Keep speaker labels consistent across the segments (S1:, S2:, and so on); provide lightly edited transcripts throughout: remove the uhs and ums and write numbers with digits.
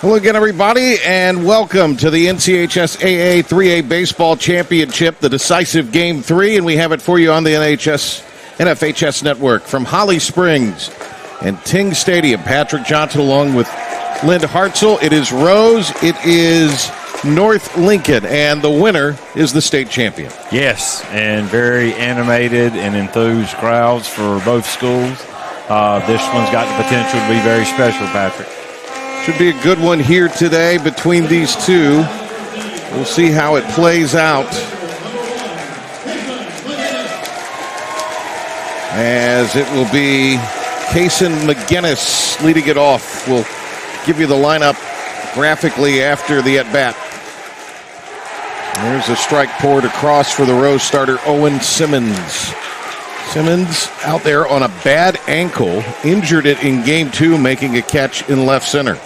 S1: Hello again, everybody, and welcome to the NCHSAA 3A Baseball Championship, the decisive Game 3, and we have it for you on the NFHS Network from Holly Springs and Ting Stadium. Patrick Johnson along with Lynn Hartzell. It is Rose, it is North Lincoln, and the winner is the state champion.
S2: Yes, and very animated and enthused crowds for both schools. This one's got the potential to be very special, Patrick.
S1: Should be a good one here today between these two. We'll see how it plays out. As it will be Kason McGinnis leading it off. We'll give you the lineup graphically after the at-bat. There's a strike poured across for the Rose starter, Owen Simmons. Simmons out there on a bad ankle, injured it in Game 2, making a catch in left center.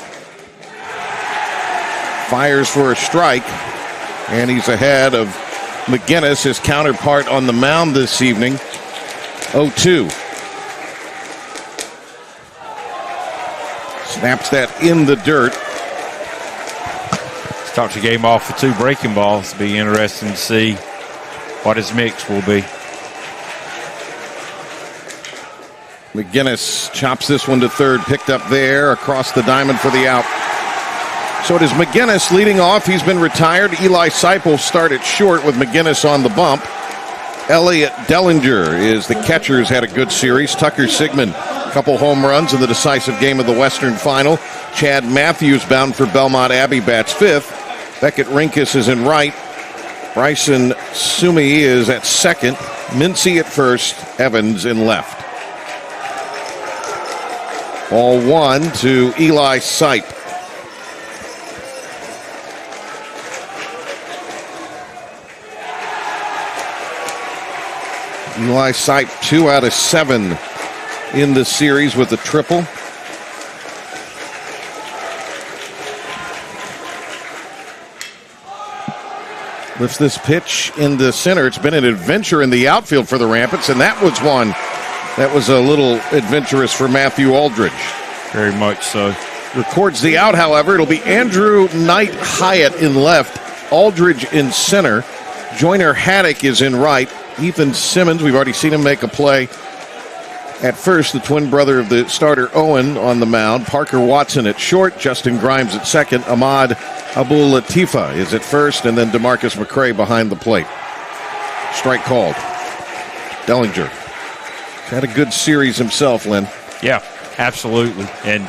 S1: Fires for a strike, and he's ahead of McGinnis, his counterpart on the mound this evening, 0-2. Snaps that in the dirt.
S2: Starts the game off with 2 breaking balls. It'll be interesting to see what his mix will be.
S1: McGinnis chops this one to third, picked up there across the diamond for the out. So it is McGinnis leading off. He's been retired. Eli Seipel started short with McGinnis on the bump. Elliot Dellinger is the catcher, who's had a good series. Tucker Sigmund, a couple home runs in the decisive game of the Western Final. Chad Matthews bound for Belmont Abbey bats 5th. Beckett Rinkus is in right. Bryson Sumi is at second. Mincy at first. Evans in left. Ball 1 to Eli Seip. Eli Seip 2 out of 7 in the series with a triple. Lifts this pitch in the center. It's been an adventure in the outfield for the Rampants, and that was one that was a little adventurous for Matthew Aldridge.
S2: Very much so.
S1: Records the out, however. It'll be Andrew Knight Hyatt in left, Aldridge in center. Joyner Haddock is in right. Ethan Simmons, we've already seen him make a play at first. The twin brother of the starter, Owen, on the mound. Parker Watson at short. Justin Grimes at second. Ahmad Abul Latifa is at first. And then DeMarcus McCray behind the plate. Strike called. Dellinger. Had a good series himself, Lynn.
S2: Yeah, absolutely. And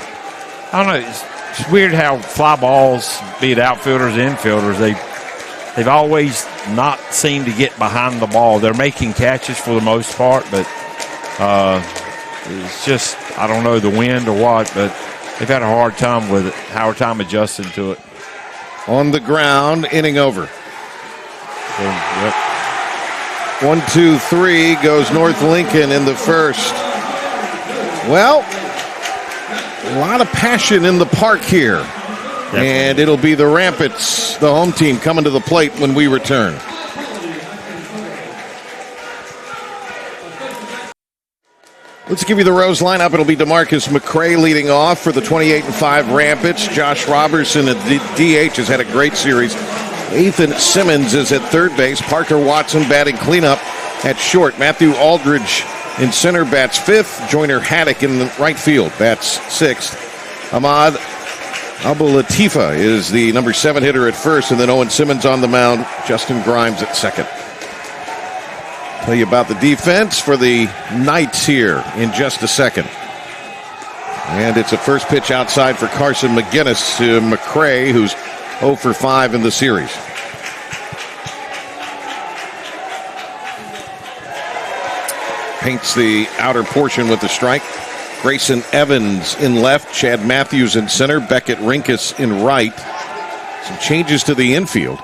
S2: I don't know, it's weird how fly balls, be it outfielders and infielders, they've always not seemed to get behind the ball. They're making catches for the most part, but it's just, I don't know, the wind or what, but they've had a hard time with it, hard time adjusting to it.
S1: On the ground, inning over.
S2: Yep.
S1: 1, 2, 3 goes North Lincoln in the first. Well, a lot of passion in the park here. Definitely. And it'll be the Rampants, the home team, coming to the plate when we return. Let's give you the Rose lineup. It'll be DeMarcus McCray leading off for the 28-5 Rampants. Josh Robertson at DH has had a great series. Ethan Simmons is at third base. Parker Watson batting cleanup at short. Matthew Aldridge in center bats 5th. Joyner Haddock in the right field bats 6th. Ahmad Abul Latifa is the number 7 hitter at first, and then Owen Simmons on the mound. Justin Grimes at second. Tell you about the defense for the Knights here in just a second. And it's a first pitch outside for Carson McGinnis to McCray, who's 0 for 5 in the series. Paints the outer portion with the strike. Grayson Evans in left, Chad Matthews in center, Beckett Rinkus in right. Some changes to the infield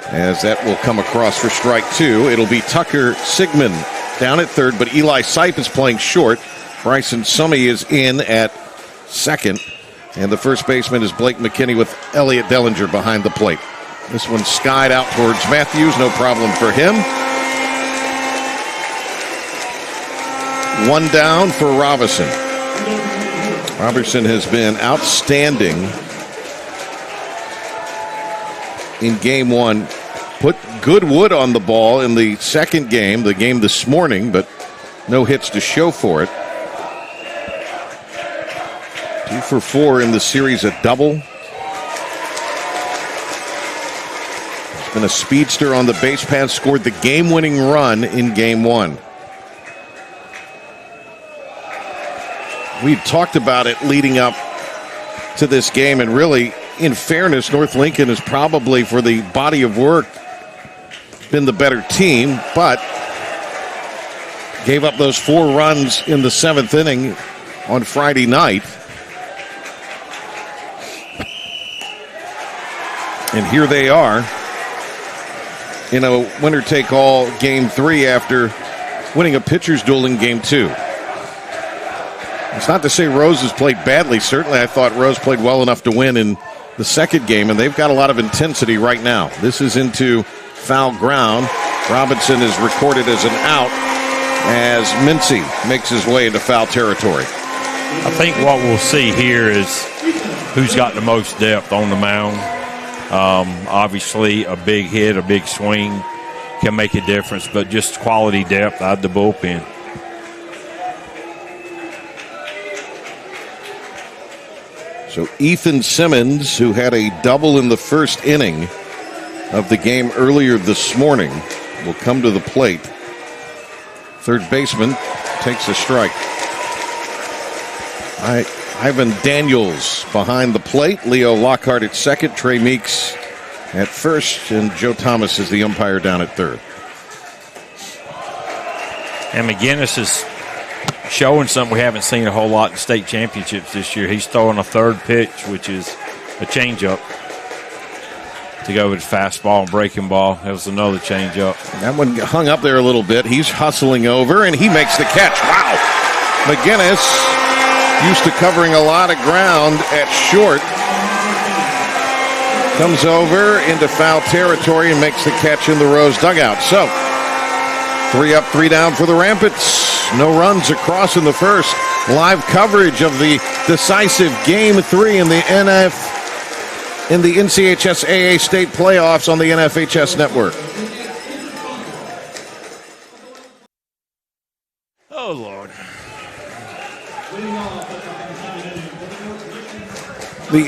S1: as that will come across for strike 2. It'll be Tucker Sigmund down at third, but Eli Seip is playing short. Bryson Summy is in at second. And the first baseman is Blake McKinney with Elliot Dellinger behind the plate. This one skied out towards Matthews, no problem for him. One down for Robinson. Robertson has been outstanding in game one. Put good wood on the ball in the second game, the game this morning, but no hits to show for it. 2 for 4 in the series, a double. There's been a speedster on the base paths, scored the game-winning run in game one. We talked about it leading up to this game, and really, in fairness, North Lincoln is probably, for the body of work, been the better team, but gave up those 4 runs in the 7th inning on Friday night. And here they are in a winner-take-all game 3 after winning a pitcher's duel in game 2. It's not to say Rose has played badly. Certainly I thought Rose played well enough to win in the second game, and they've got a lot of intensity right now. This is into foul ground. Robinson is recorded as an out as Mincy makes his way into foul territory.
S2: I think what we'll see here is who's got the most depth on the mound. Obviously, a big hit, a big swing can make a difference, but just quality depth out of the bullpen.
S1: So Ethan Simmons, who had a double in the first inning of the game earlier this morning, will come to the plate. Third baseman takes a strike. Ivan Daniels behind the plate. Leo Lockhart at second. Trey Meeks at first. And Joe Thomas is the umpire down at third.
S2: And McGinnis is showing something we haven't seen a whole lot in state championships this year. He's throwing a third pitch, which is a changeup, to go with fastball and breaking ball. That was another changeup.
S1: That one hung up there a little bit. He's hustling over, and he makes the catch. Wow! McGinnis, used to covering a lot of ground at short, comes over into foul territory and makes the catch in the Rose dugout. So, 3 up, 3 down for the Rampants. No runs across in the first. Live coverage of the decisive Game 3 in the NCHSAA state playoffs on the NFHS network.
S2: Oh, Lord.
S1: The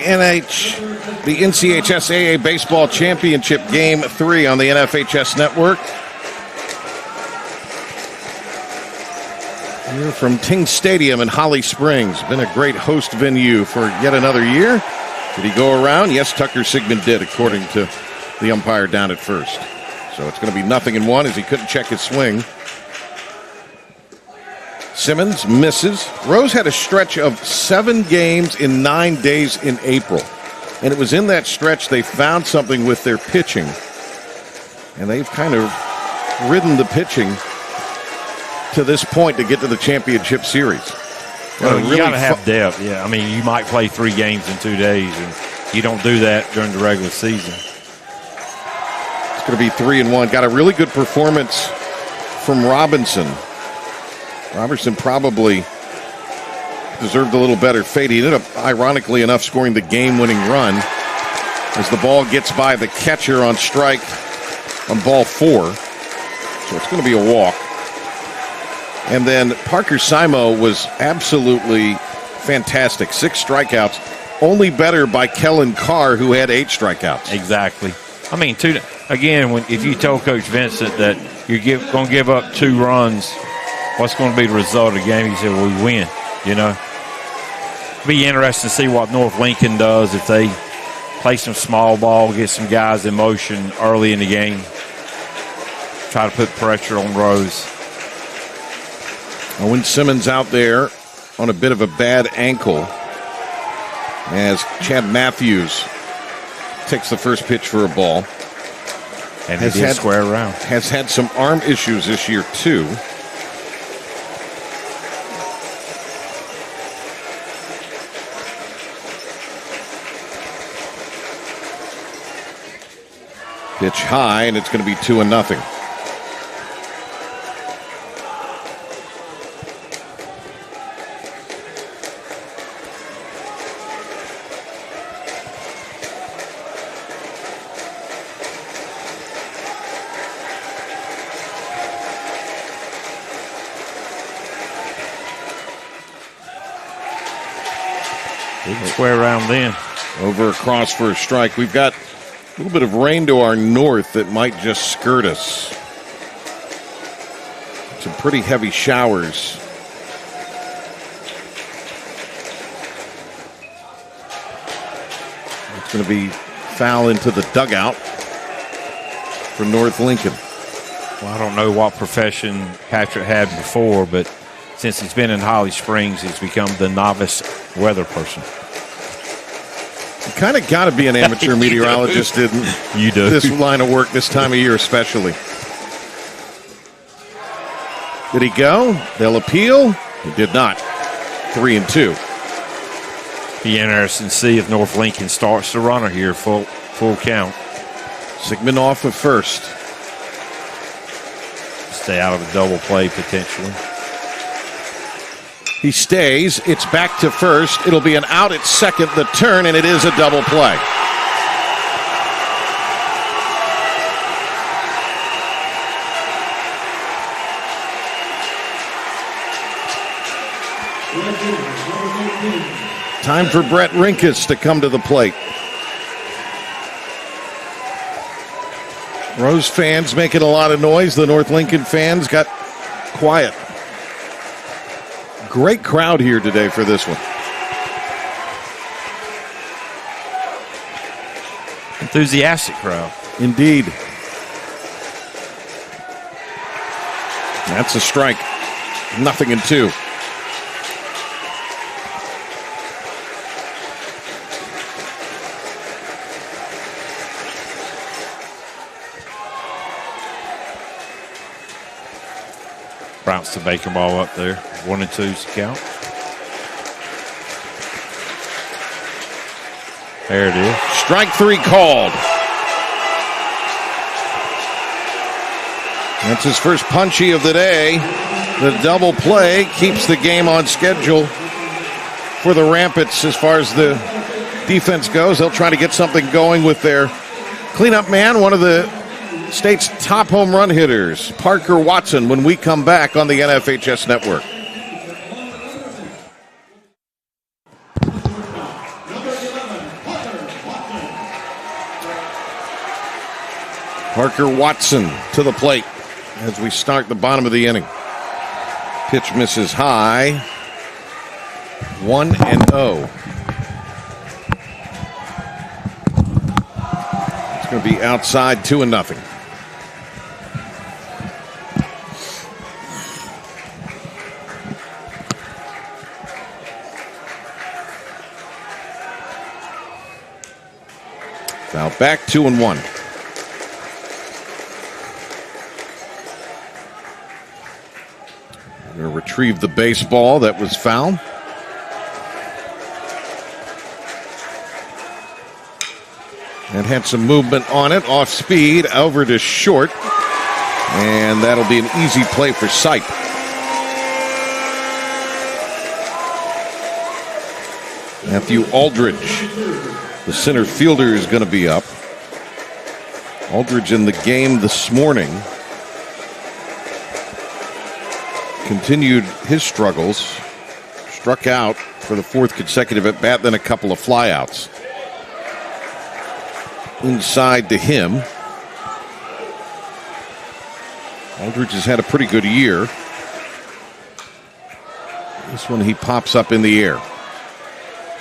S1: NCHSAA Baseball Championship Game 3 on the NFHS network. Here from Ting Stadium in Holly Springs. Been a great host venue for yet another year. Did he go around? Yes, Tucker Sigmund did, according to the umpire down at first. So it's going to be 0-1 as he couldn't check his swing. Simmons misses. Rose had a stretch of 7 games in 9 days in April. And it was in that stretch they found something with their pitching. And they've kind of ridden the pitching to this point to get to the championship series.
S2: Well, you got to have depth, yeah. I mean, you might play 3 games in 2 days, and you don't do that during the regular season.
S1: It's going to be 3-1. Got a really good performance from Robinson. Robertson probably deserved a little better fate. He ended up, ironically enough, scoring the game-winning run as the ball gets by the catcher on strike on ball 4. So it's going to be a walk. And then Parker Simo was absolutely fantastic. 6 strikeouts, only better by Kellen Carr, who had 8 strikeouts.
S2: Exactly. I mean, if you told Coach Vincent that you're going to give up 2 runs, what's going to be the result of the game? He said, well, we win, you know. It'll be interesting to see what North Lincoln does if they play some small ball, get some guys in motion early in the game, try to put pressure on Rose.
S1: Owen Simmons out there on a bit of a bad ankle as Chad Matthews takes the first pitch for a ball.
S2: And he did square around.
S1: Has had some arm issues this year, too. Pitch high, and it's going to be 2-0.
S2: He can square around then.
S1: Over across for a strike. We've got a little bit of rain to our north that might just skirt us. Some pretty heavy showers. It's going to be foul into the dugout for North Lincoln.
S2: Well, I don't know what profession Patrick had before, but since he's been in Holly Springs, he's become the novice weather person.
S1: You kind of got to be an amateur meteorologist, didn't
S2: you? Do.
S1: This line of work this time of year especially. Did he go? They'll appeal. He did not. 3-2.
S2: Be interesting to see if North Lincoln starts the runner here full count.
S1: Sigmund off of first.
S2: Stay out of a double play potentially.
S1: He stays. It's back to first. It'll be an out at second, the turn, and it is a double play. Time for Brett Rinkus to come to the plate. Rose fans making a lot of noise. The North Lincoln fans got quiet. Great crowd here today for this one.
S2: Enthusiastic crowd.
S1: Indeed. That's a strike. 0-2.
S2: Bounce the Baker ball up there. 1-2's the count. There it is.
S1: Strike 3 called. That's his first punchy of the day. The double play keeps the game on schedule for the Rampants as far as the defense goes. They'll try to get something going with their cleanup man, one of the state's top home run hitters, Parker Watson, when we come back on the NFHS Network. Parker Watson to the plate as we start the bottom of the inning. Pitch misses high. 1-0. It's going to be outside 2-0. Foul back, 2-1. We're going to retrieve the baseball that was foul. And had some movement on it, off speed, over to short. And that'll be an easy play for Sipe. Matthew Aldridge, the center fielder, is going to be up. Aldridge in the game this morning continued his struggles. Struck out for the fourth consecutive at bat, then a couple of flyouts. Inside to him. Aldridge has had a pretty good year. This one he pops up in the air.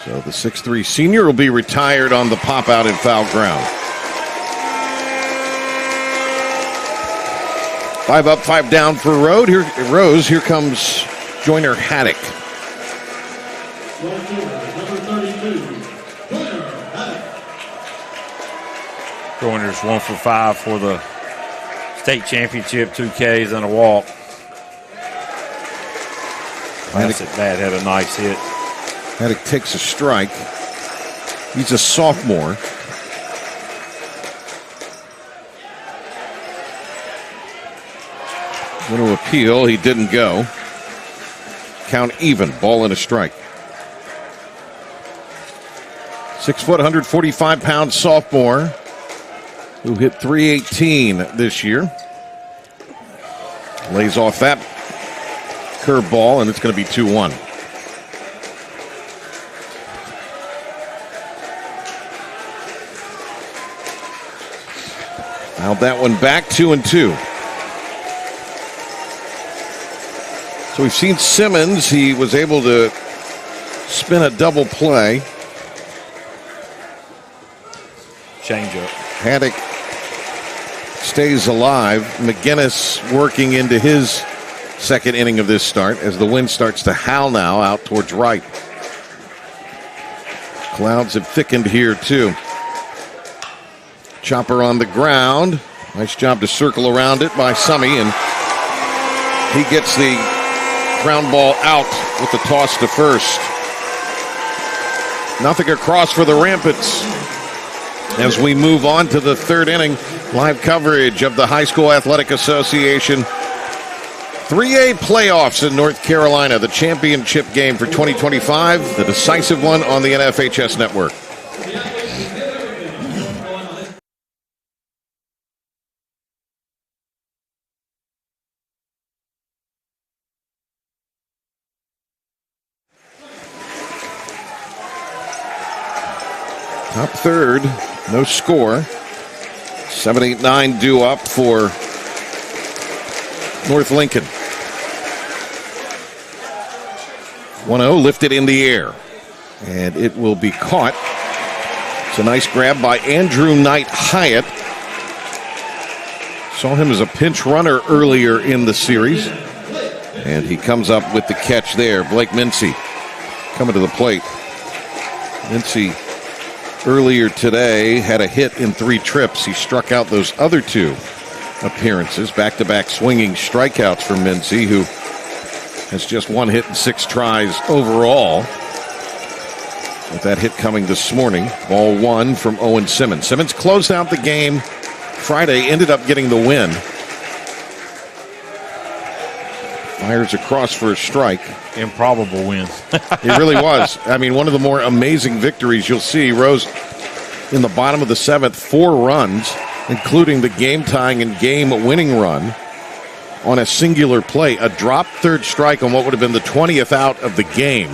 S1: So the 6'3" senior will be retired on the pop out in foul ground. 5 up, 5 down for Rose. Here comes Joyner Haddock.
S2: Joyner's 1 for 5 for the state championship, 2 Ks and a walk. Pass at bat, had a nice hit.
S1: Haddock takes a strike. He's a sophomore. Going to appeal. He didn't go. Count even. Ball and a strike. 6 foot, 145-pound sophomore who hit .318 this year. Lays off that curveball, and it's going to be 2-1. Fouled that one back, 2-2. So we've seen Simmons. He was able to spin a double play.
S2: Change-up.
S1: Haddock stays alive. McGinnis working into his second inning of this start as the wind starts to howl now out towards right. Clouds have thickened here too. Chopper on the ground. Nice job to circle around it by Summy, and he gets the ground ball out with the toss to first. Nothing across for the Rampants. As we move on to the third inning, live coverage of the High School Athletic Association 3A playoffs in North Carolina, the championship game for 2025, the decisive one on the NFHS network. Top third, no score. 7-8-9 due up for North Lincoln. 1-0 lifted in the air, and it will be caught. It's a nice grab by Andrew Knight Hyatt. Saw him as a pinch runner earlier in the series, and he comes up with the catch there. Blake Mincy coming to the plate. Mincy earlier today had a hit in 3 trips. He struck out those other 2 appearances, back-to-back swinging strikeouts for Mincy, who has just 1 hit and 6 tries overall. With that hit coming this morning, ball 1 from Owen Simmons. Simmons closed out the game Friday, ended up getting the win. Fires across for a strike.
S2: Improbable win.
S1: It really was. I mean, one of the more amazing victories you'll see. Rose in the bottom of the 7th, 4 runs, including the game-tying and game-winning run on a singular play. A drop third strike on what would have been the 20th out of the game.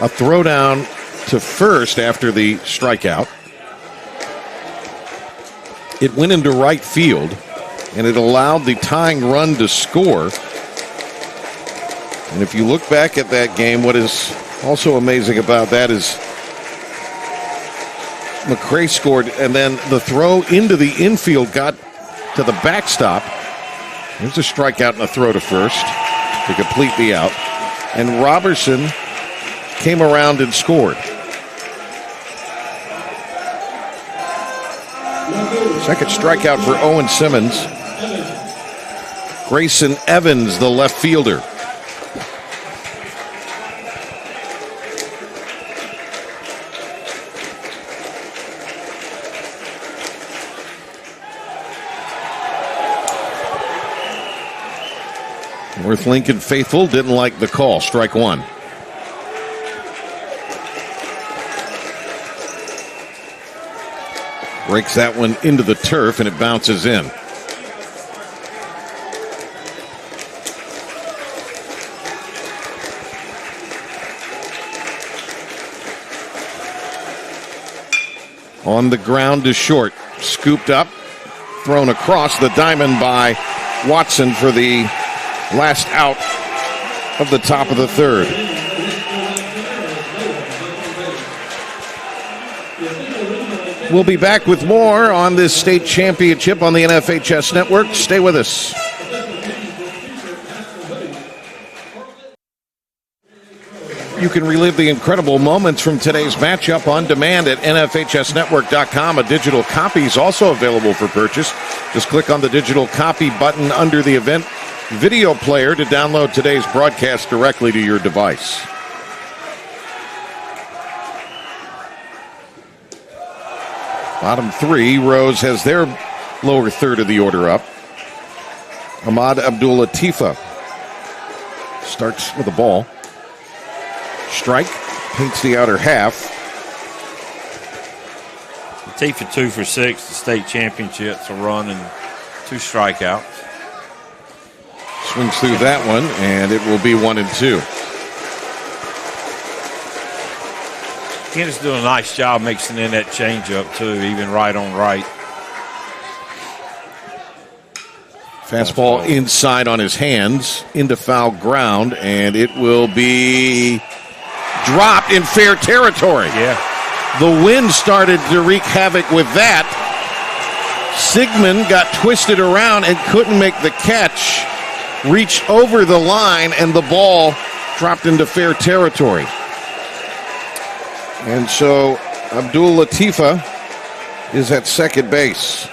S1: A throwdown to first after the strikeout. It went into right field, and it allowed the tying run to score. And if you look back at that game, what is also amazing about that is McCray scored, and then the throw into the infield got to the backstop. There's a strikeout and a throw to first to complete the out. And Robertson came around and scored. Second strikeout for Owen Simmons. Grayson Evans, the left fielder. North Lincoln faithful didn't like the call. Strike 1. Breaks that one into the turf, and it bounces in. On the ground to short. Scooped up. Thrown across the diamond by Watson for the last out of the top of the third. We'll be back with more on this state championship on the NFHS network. Stay with us. You can relive the incredible moments from today's matchup on demand at NFHSnetwork.com. A digital copy is also available for purchase. Just click on the digital copy button under the event video player to download today's broadcast directly to your device. Bottom 3, Rose has their lower third of the order up. Ahmad Abdul-Latifa starts with a ball. Strike, paints the outer half.
S2: Latifa 2 for 6, the state championship's a run and 2 strikeouts.
S1: Swings through that one, and it will be 1-2.
S2: Kennedy's doing a nice job mixing in that changeup, too, even right on right.
S1: Fastball inside on his hands into foul ground, and it will be dropped in fair territory.
S2: Yeah.
S1: The wind started to wreak havoc with that. Sigmund got twisted around and couldn't make the catch, reached over the line, and the ball dropped into fair territory. And so Abdul Latifa is at second base.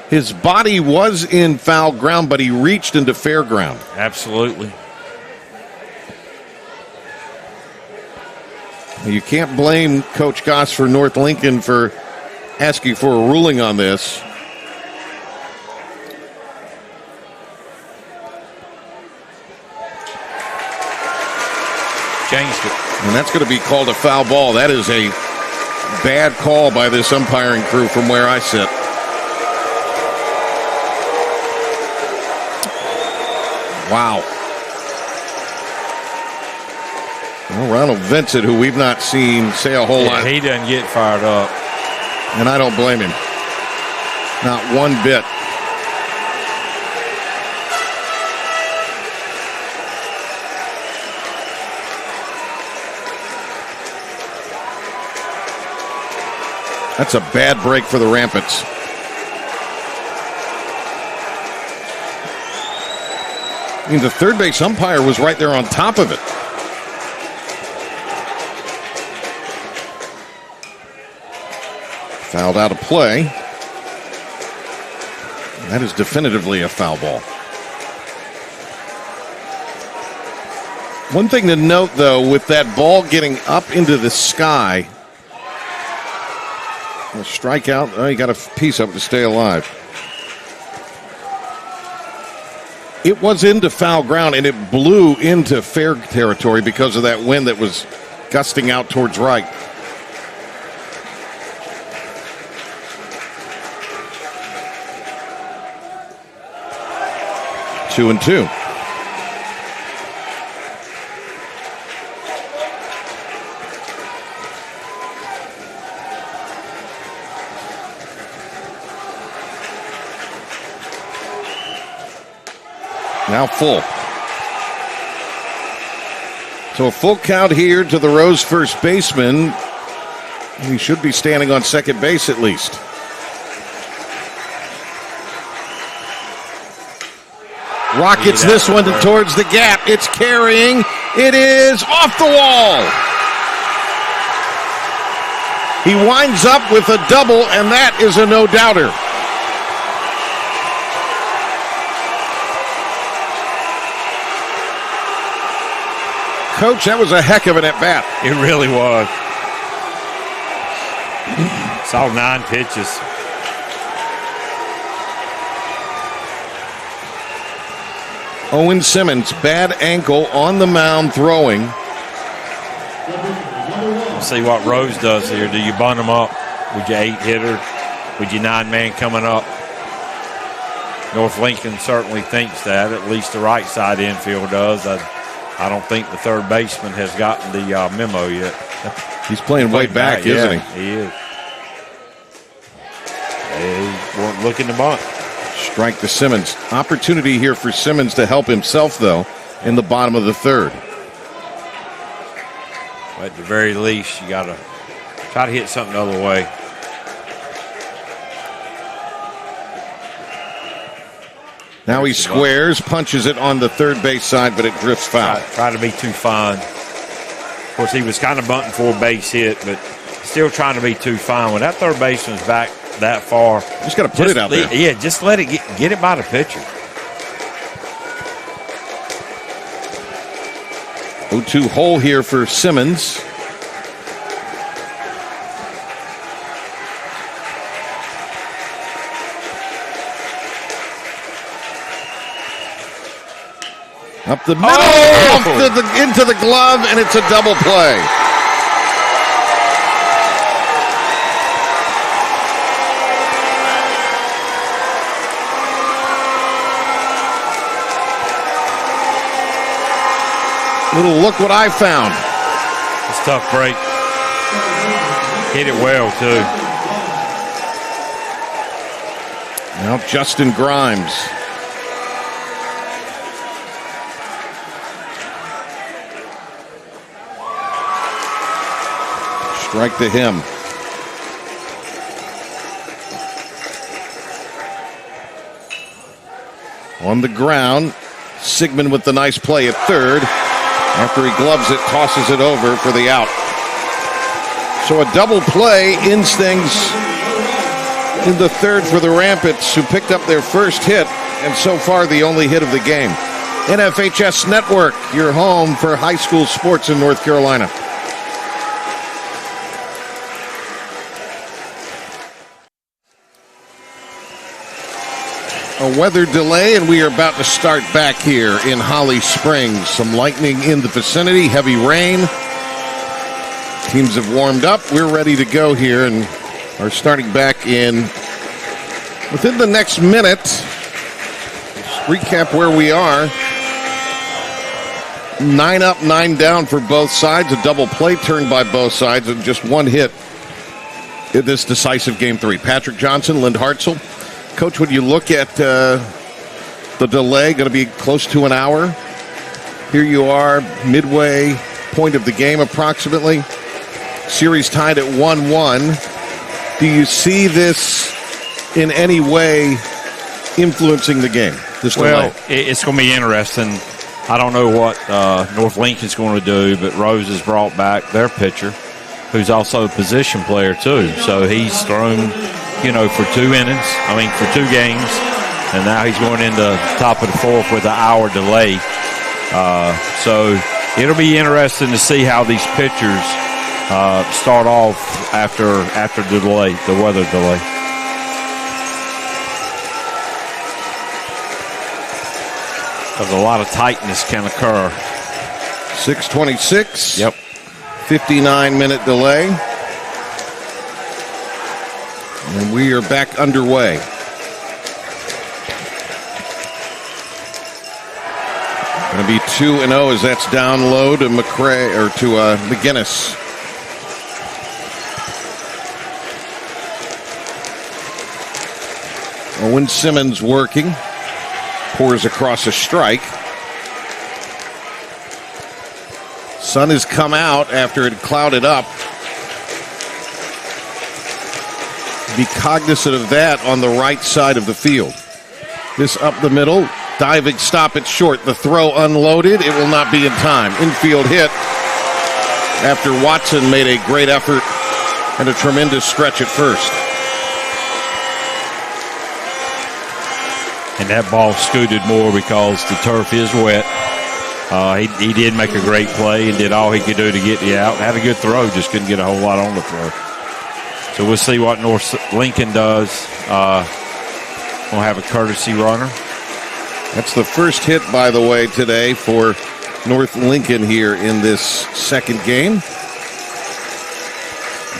S1: His body was in foul ground, but he reached into fair ground.
S2: Absolutely.
S1: You can't blame Coach Goss for North Lincoln for asking for a ruling on this.
S2: Changed it.
S1: And that's going to be called a foul ball. That is a bad call by this umpiring crew from where I sit. Wow. Well, Ronald Vincent, who we've not seen say a whole lot.
S2: He doesn't get fired up.
S1: And I don't blame him. Not one bit. That's a bad break for the Rampants. I mean, the third base umpire was right there on top of it. Fouled out of play. That is definitively a foul ball. One thing to note, though, with that ball getting up into the sky, a strikeout, oh, you got a piece of it to stay alive. It was into foul ground, and it blew into fair territory because of that wind that was gusting out towards right. Two and two. Now full. So a full count here to the Rose first baseman. He should be standing on second base at least. Rockets this one towards the gap. It's carrying. It is off the wall. He winds up with a double, and that is a no-doubter. Coach, that was a heck of an at-bat.
S2: It really was. Saw 9 pitches.
S1: Owen Simmons, bad ankle on the mound throwing.
S2: Let's see what Rose does here. Do you bunt him up with your 8-hitter? With your 9-man coming up? North Lincoln certainly thinks that. At least the right side infield does. I don't think the third baseman has gotten the memo yet.
S1: He's playing way back, isn't he?
S2: He is. He weren't looking to bunt.
S1: Strike to Simmons. Opportunity here for Simmons to help himself, though, in the bottom of the third.
S2: At the very least, you got to try to hit something the other way.
S1: Now he squares, punches it on the third base side, but it drifts foul.
S2: Try to be too fine. Of course, he was kind of bunting for a base hit, but still trying to be too fine. When that third baseman's back that far,
S1: just got to put it out there.
S2: Yeah, just let it get it by the pitcher.
S1: 0-2 hole here for Simmons. Up the middle, into the glove, and it's a double play. Little look what I found.
S2: It's a tough break. Hit it well, too.
S1: Now Justin Grimes. Strike to him. On the ground, Sigmund with the nice play at third. After he gloves it, tosses it over for the out. So a double play ends things in the third for the Rampants, who picked up their first hit, and so far the only hit of the game. NFHS Network, your home for high school sports in North Carolina. A weather delay, and we are about to start back here in Holly Springs. Some lightning in the vicinity, heavy rain. Teams have warmed up. We're ready to go here and are starting back in within the next minute. Let's recap where we are. 9 up, 9 down for both sides. A double play turned by both sides and just one hit in this decisive game 3. Patrick Johnson, Lind Hartzell. Coach, when you look at the delay, going to be close to an hour. Here you are, midway point of the game approximately. Series tied at 1-1. Do you see this in any way influencing the game, this delay?
S2: Well, it's going to be interesting. I don't know what North Lincoln's going to do, but Rose has brought back their pitcher, who's also a position player too. So he's thrown, for 2 innings, for 2 games, and now he's going into top of the fourth with an hour delay. So it'll be interesting to see how these pitchers start off after the delay, the weather delay. Because a lot of tightness can occur.
S1: 6:26.
S2: Yep.
S1: 59-minute delay. And we are back underway. Going to be 2-0 as that's down low to McGinnis. Owen Simmons working. Pours across a strike. Sun has come out after it clouded up. Be cognizant of that on the right side of the field. This up the middle, diving stop at short. The throw unloaded. It will not be in time. Infield hit after Watson made a great effort and a tremendous stretch at first.
S2: And that ball scooted more because the turf is wet. He did make a great play and did all he could do to get the out. Had a good throw, just couldn't get a whole lot on the throw. So we'll see what North Lincoln does. We'll have a courtesy runner.
S1: That's the first hit, by the way, today for North Lincoln here in this second game.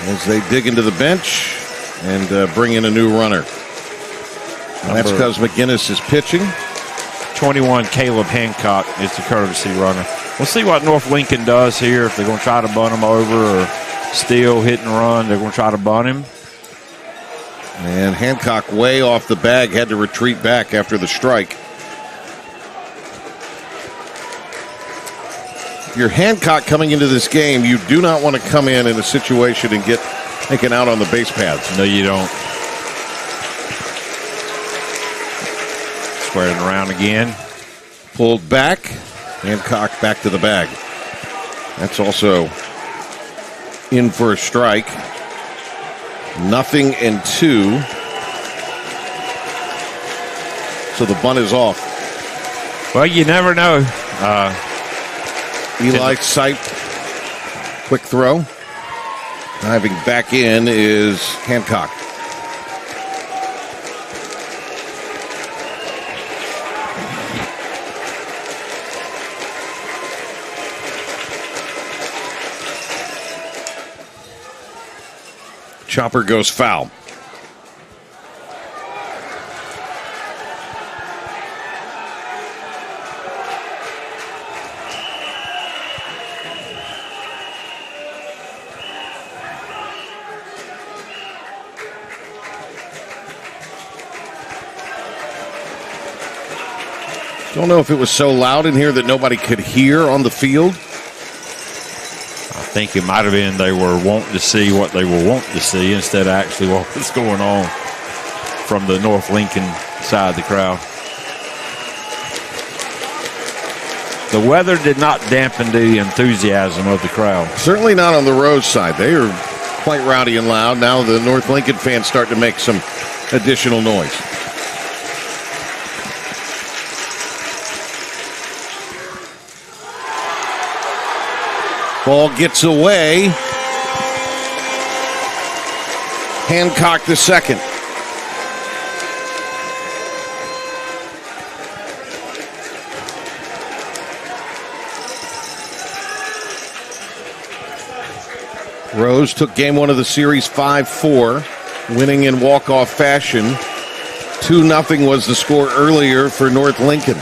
S1: As they dig into the bench and bring in a new runner. And that's because McGinnis is pitching.
S2: 21, Caleb Hancock is the courtesy runner. We'll see what North Lincoln does here. If they're going to try to bunt him over or still hit and run, they're going to try to bunt him.
S1: And Hancock way off the bag, had to retreat back after the strike. If you're Hancock coming into this game, you do not want to come in a situation and get taken out on the base paths.
S2: No, you don't. Squaring around again.
S1: Pulled back. Hancock back to the bag. That's also in for a strike. 0-2. So the bunt is off.
S2: Well, you never know.
S1: Eli Sipe. Quick throw. Diving back in is Hancock. Chopper goes foul. Don't know if it was so loud in here that nobody could hear on the field.
S2: I think it might have been they were wanting to see what they were wanting to see instead of actually what was going on from the North Lincoln side of the crowd. The weather did not dampen the enthusiasm of the crowd.
S1: Certainly not on the Rose side. They are quite rowdy and loud. Now the North Lincoln fans start to make some additional noise. Ball gets away. Hancock the second. Rose took game one of the series 5-4, winning in walk-off fashion. 2-0 was the score earlier for North Lincoln.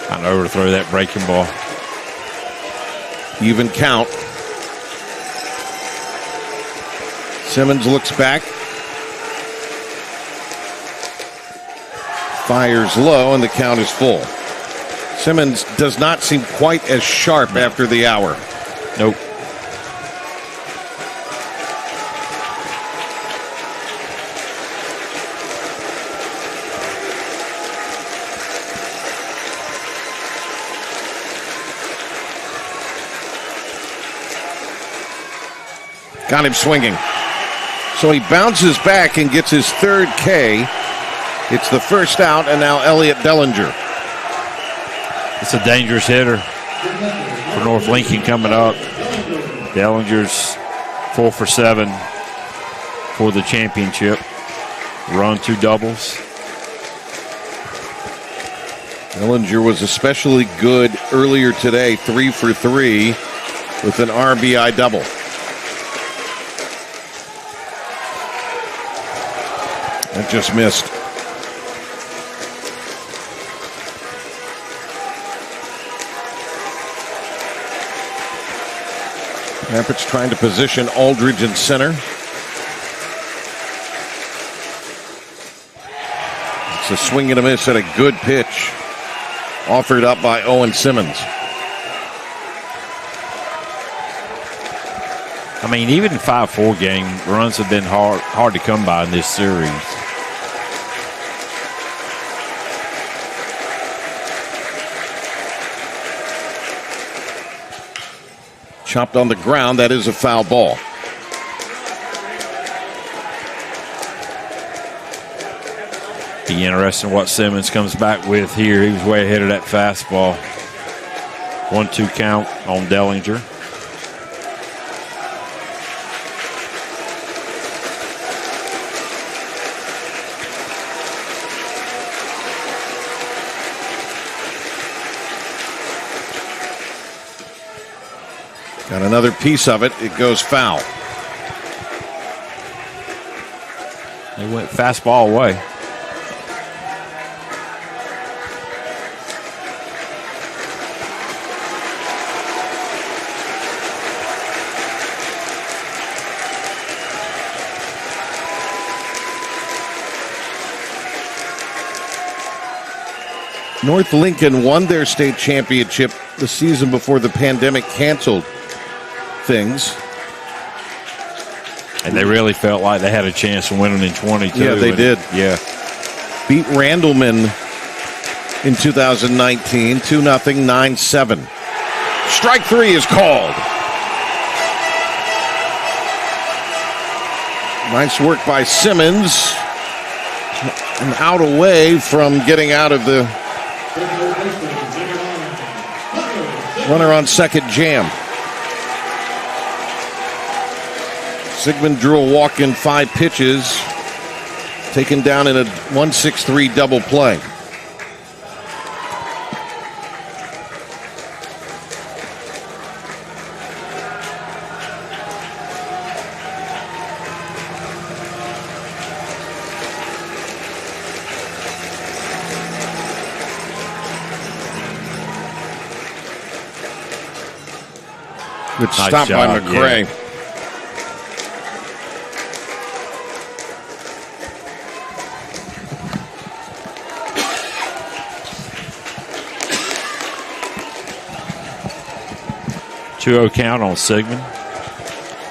S2: Trying to overthrow that breaking ball.
S1: Even count. Simmons looks back. Fires low, and the count is full. Simmons does not seem quite as sharp after the hour.
S2: Nope.
S1: Got him swinging. So he bounces back and gets his third K. It's the first out, and now Elliot Dellinger.
S2: It's a dangerous hitter for North Lincoln coming up. Dellinger's 4 for 7 for the championship. Run 2 doubles.
S1: Dellinger was especially good earlier today, 3 for 3 with an RBI double. That just missed. Rapids trying to position Aldridge in center. It's a swing and a miss at a good pitch offered up by Owen Simmons.
S2: I mean, even in 5-4 game, runs have been hard to come by in this series.
S1: Chopped on the ground. That is a foul ball.
S2: Be interesting what Simmons comes back with here. He was way ahead of that fastball. 1-2 count on Dellinger.
S1: Got another piece of it. It goes foul.
S2: They went fastball away.
S1: North Lincoln won their state championship the season before the pandemic canceled things.
S2: And they really felt like they had a chance of winning in 22.
S1: Yeah, they did.
S2: Yeah.
S1: Beat Randleman in 2019, 2-0, 9-7. Strike 3 is called. Nice work by Simmons. And out away from getting out of the runner on second jam. Sigmund drew a walk in 5 pitches, taken down in a 1-6-3 double play. Good
S2: Nice
S1: stop by
S2: job,
S1: McCray.
S2: yeah. Two-0 count on Sigmund.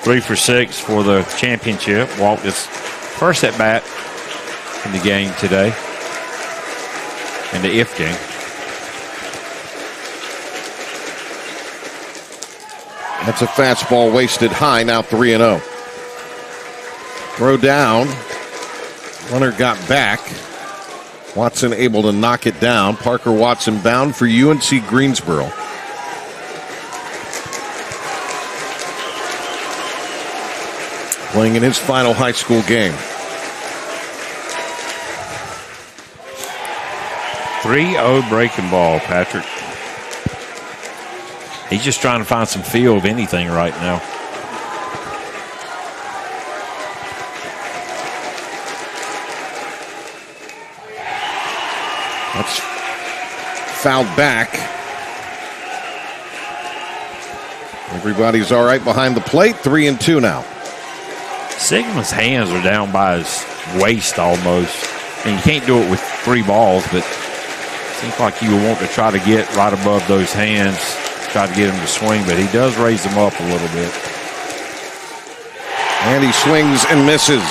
S2: 3 for 6 for the championship. Walked his first at bat in the game today, in the if game.
S1: That's a fastball wasted high, now 3-0. Throw down. Runner got back. Watson able to knock it down. Parker Watson bound for UNC Greensboro. Playing in his final high school game.
S2: 3-0 breaking ball, Patrick. He's just trying to find some feel of anything right now.
S1: That's fouled back. Everybody's all right behind the plate. 3-2 now.
S2: Sigmund's hands are down by his waist almost. And you can't do it with 3 balls, but it seems like you would want to try to get right above those hands, try to get him to swing, but he does raise them up a little bit.
S1: And he swings and misses.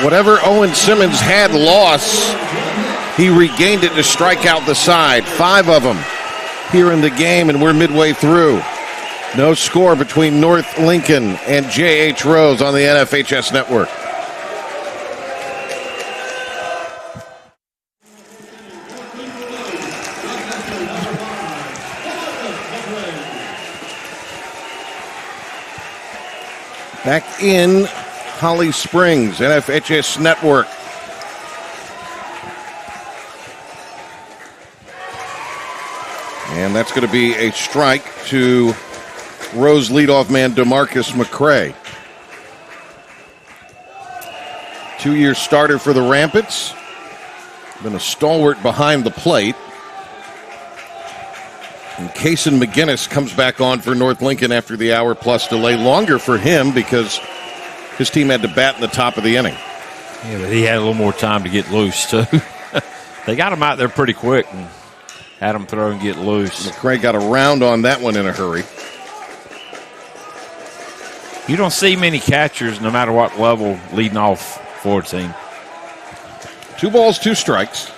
S1: Whatever Owen Simmons had lost, he regained it to strike out the side. 5 of them here in the game, and we're midway through. No score between North Lincoln and J.H. Rose on the NFHS Network. Back in Holly Springs, NFHS Network. And that's going to be a strike to Rose leadoff man DeMarcus McCray. 2-year starter for the Rampants. Been a stalwart behind the plate. And Kaysen McGinnis comes back on for North Lincoln after the hour-plus delay. Longer for him because his team had to bat in the top of the inning.
S2: Yeah, but he had a little more time to get loose, too. They got him out there pretty quick and had him throw and get loose.
S1: McCray got around on that one in a hurry.
S2: You don't see many catchers, no matter what level, leading off for a team.
S1: 2 balls, 2 strikes.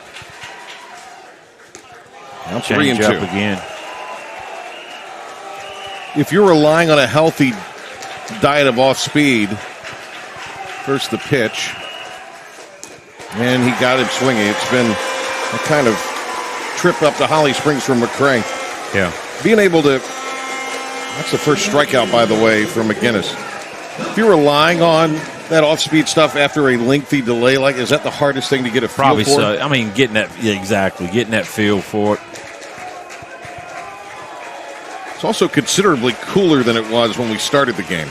S1: Now 3-2
S2: again.
S1: If you're relying on a healthy diet of off speed, first the pitch, and he got it swinging. It's been a kind of trip up to Holly Springs from McCray.
S2: Yeah.
S1: Being able to, that's the first strikeout, by the way, from McGinnis. If you're relying on that off-speed stuff after a lengthy delay, like, is that the hardest thing to get a feel
S2: Probably
S1: for?
S2: so. I mean, getting that, yeah, exactly, getting that feel for it.
S1: It's also considerably cooler than it was when we started the game.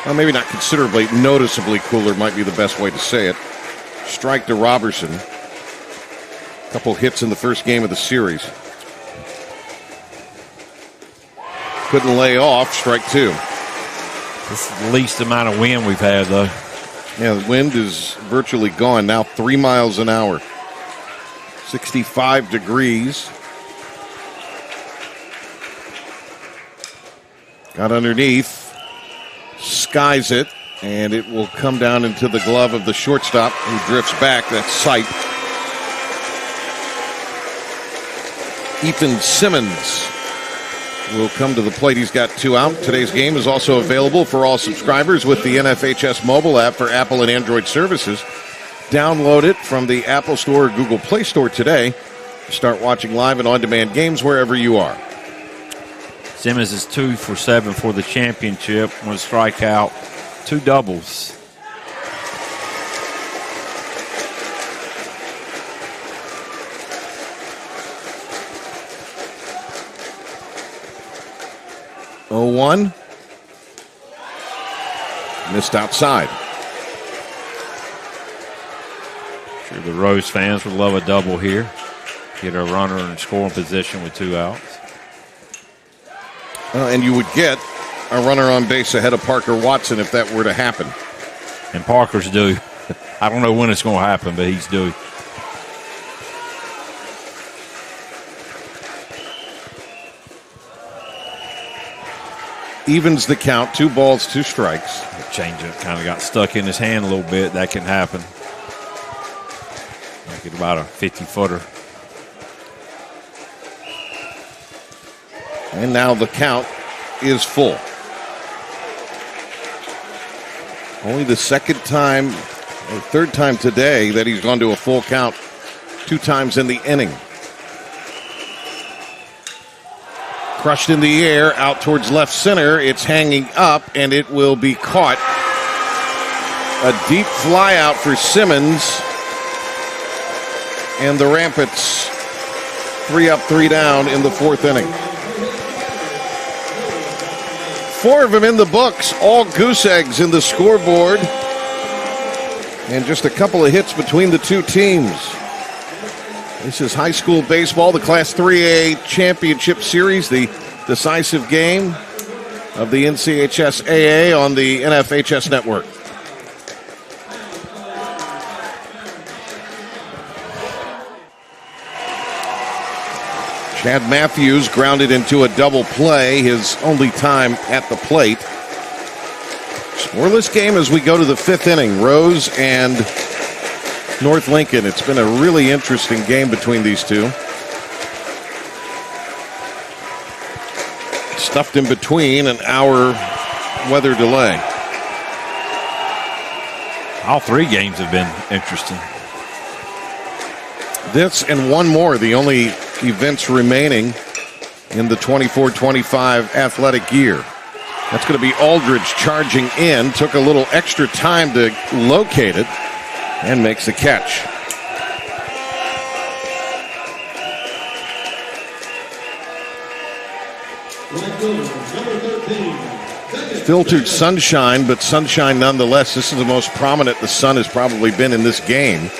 S1: Well, maybe not considerably, noticeably cooler might be the best way to say it. Strike to Robertson. A couple hits in the first game of the series. Couldn't lay off, strike 2.
S2: This is the least amount of wind we've had, though.
S1: Yeah, the wind is virtually gone now, 3 miles an hour. 65 degrees. Got underneath, skies it, and it will come down into the glove of the shortstop who drifts back. That's Sight. Ethan Simmons will come to the plate. He's got 2 out. Today's game is also available for all subscribers with the NFHS mobile app for Apple and Android services. Download it from the Apple Store or Google Play Store today. Start watching live and on-demand games wherever you are.
S2: Simmons is 2 for 7 for the championship. 1 strikeout, 2 doubles.
S1: Oh, 1. Missed outside.
S2: Sure, the Rose fans would love a double here. Get a runner in scoring position with 2 outs.
S1: And you would get a runner on base ahead of Parker Watson if that were to happen.
S2: And Parker's due. I don't know when it's going to happen, but he's due.
S1: Evens the count, 2 balls, 2 strikes.
S2: The changeup kind of got stuck in his hand a little bit. That can happen. Make it about a 50-footer.
S1: And now the count is full. Only the third time today that he's gone to a full count, 2 times in the inning. Crushed in the air, out towards left center. It's hanging up, and it will be caught. A deep fly out for Simmons. And the Rampants 3 up, 3 down in the 4th inning. 4 of them in the books, all goose eggs in the scoreboard. And just a couple of hits between the 2 teams. This is high school baseball, the Class 3A Championship Series, the decisive game of the NCHSAA on the NFHS Network. Chad Matthews grounded into a double play, his only time at the plate. Scoreless game as we go to the 5th inning. Rose and North Lincoln. It's been a really interesting game between these two. Stuffed in between an hour weather delay.
S2: All 3 games have been interesting.
S1: This and one more, the only events remaining in the 24-25 athletic year. That's going to be Aldridge charging in. Took a little extra time to locate it and makes the catch. Filtered sunshine, but sunshine nonetheless. This is the most prominent the sun has probably been in this game.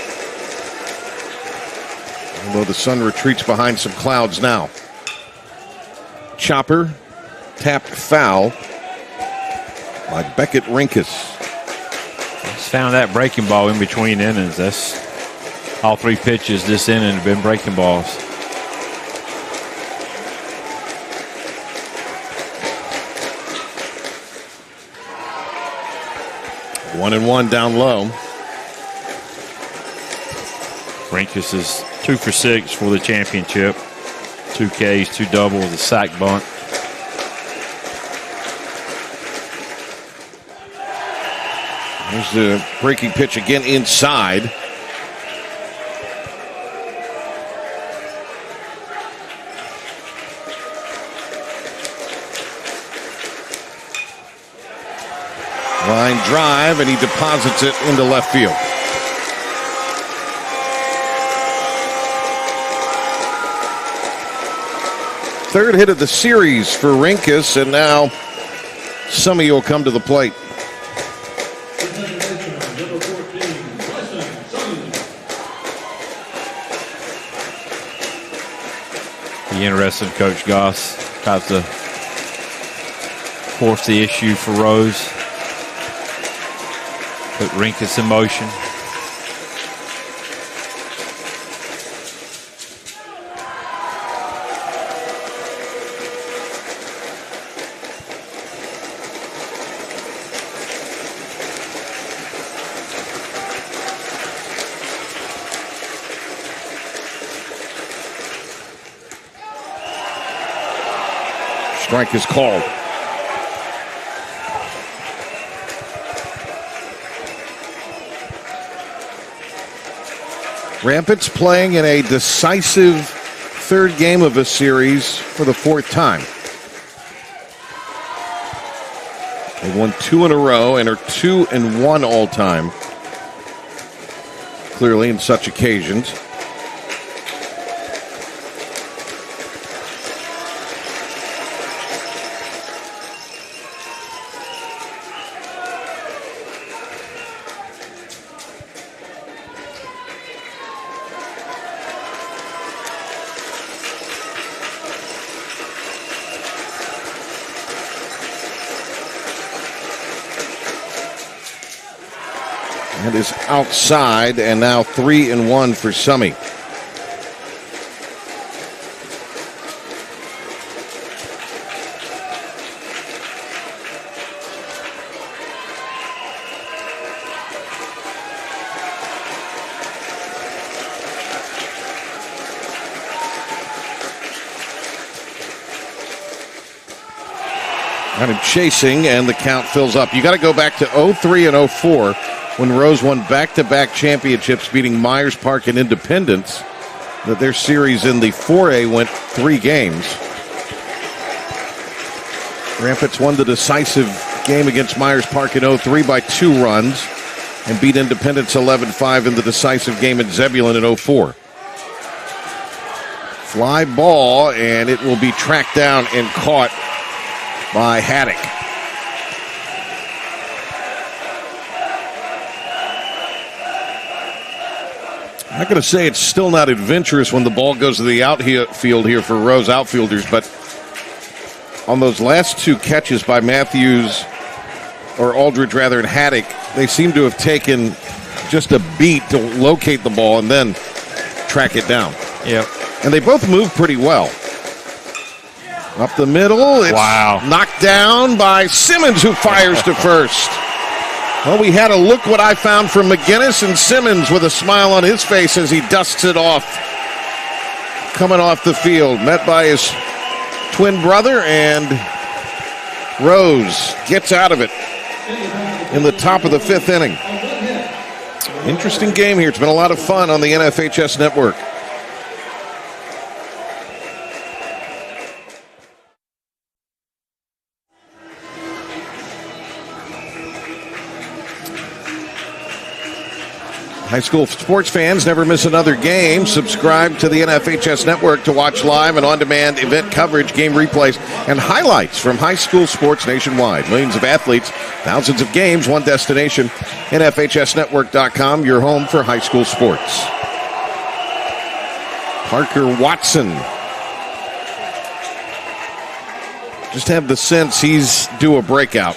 S1: Although the sun retreats behind some clouds now. Chopper tapped foul by Beckett Rinkus.
S2: He's found that breaking ball in between innings. That's all 3 pitches this inning have been breaking balls.
S1: One and one down low.
S2: Rinkus is 2 for 6 for the championship. 2 Ks, 2 doubles, a sack bunt.
S1: Here's the breaking pitch again inside. Line drive, and he deposits it into left field. Third hit of the series for Rinkus, and now Summy will come to the plate.
S2: Be interesting, Coach Goss tries to force the issue for Rose. Put Rinkus in motion.
S1: Strike is called. Rampants playing in a decisive 3rd game of a series for the 4th time. They won 2 in a row and are 2-1 all time. Clearly in such occasions. That is outside, and now 3-1 for Summey. Kind of chasing, and the count fills up. You got to go back to 03 and 04 when Rose won back-to-back championships, beating Myers Park and Independence. That their series in the 4A went 3 games. Rampants won the decisive game against Myers Park in 03 by 2 runs and beat Independence 11-5 in the decisive game in Zebulon in 04. Fly ball, and it will be tracked down and caught by Haddock. I'm not going to say it's still not adventurous when the ball goes to the outfield here for Rose outfielders, but on those last 2 catches by Matthews, or Aldridge rather, and Haddock, they seem to have taken just a beat to locate the ball and then track it down.
S2: Yep.
S1: And they both move pretty well. Up the middle, it's knocked down by Simmons, who fires to first. Well, we had a look what I found from McGinnis, and Simmons with a smile on his face as he dusts it off. Coming off the field, met by his twin brother, and Rose gets out of it in the top of the 5th inning. Interesting game here. It's been a lot of fun on the NFHS Network. High school sports fans, never miss another game. Subscribe to the NFHS Network to watch live and on-demand event coverage, game replays, and highlights from high school sports nationwide. Millions of athletes, thousands of games, one destination. NFHSNetwork.com, your home for high school sports. Parker Watson. Just have the sense he's due a breakout.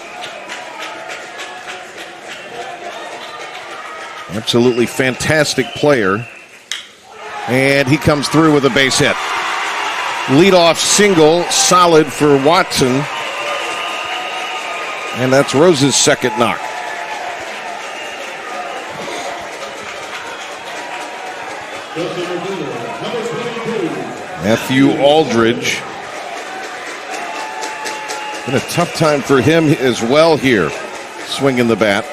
S1: Absolutely fantastic player. And he comes through with a base hit. Leadoff single, solid for Watson. And that's Rose's second knock. Matthew Aldridge. Been a tough time for him as well here, swinging the bat.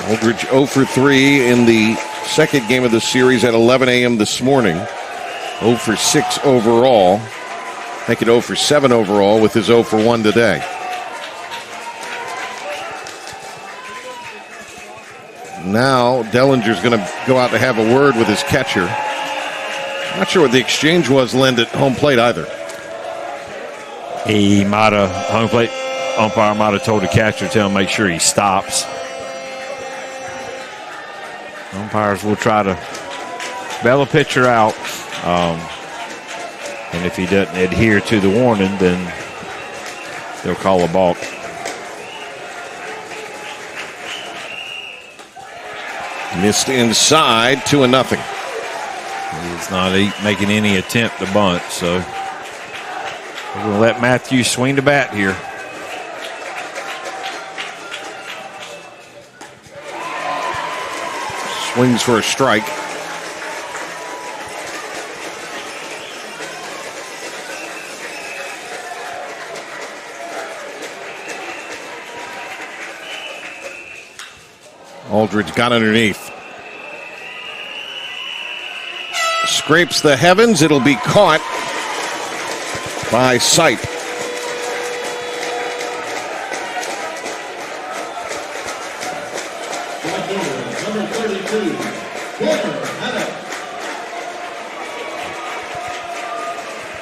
S1: Aldridge 0 for 3 in the second game of the series at 11 a.m. this morning. 0 for 6 overall. Make it 0 for 7 overall with his 0 for 1 today. Now Dellinger's going to go out to have a word with his catcher. Not sure what the exchange was, Lend, at home plate either.
S2: He might have, home plate umpire might have told the catcher, tell him make sure he stops. Umpires will try to bail a pitcher out. And if he doesn't adhere to the warning, then they'll call a balk.
S1: Missed inside, 2-0.
S2: He's not making any attempt to bunt, so we're going to let Matthews swing the bat here.
S1: Swings for a strike. Aldridge got underneath. Scrapes the heavens. It'll be caught by Sipe.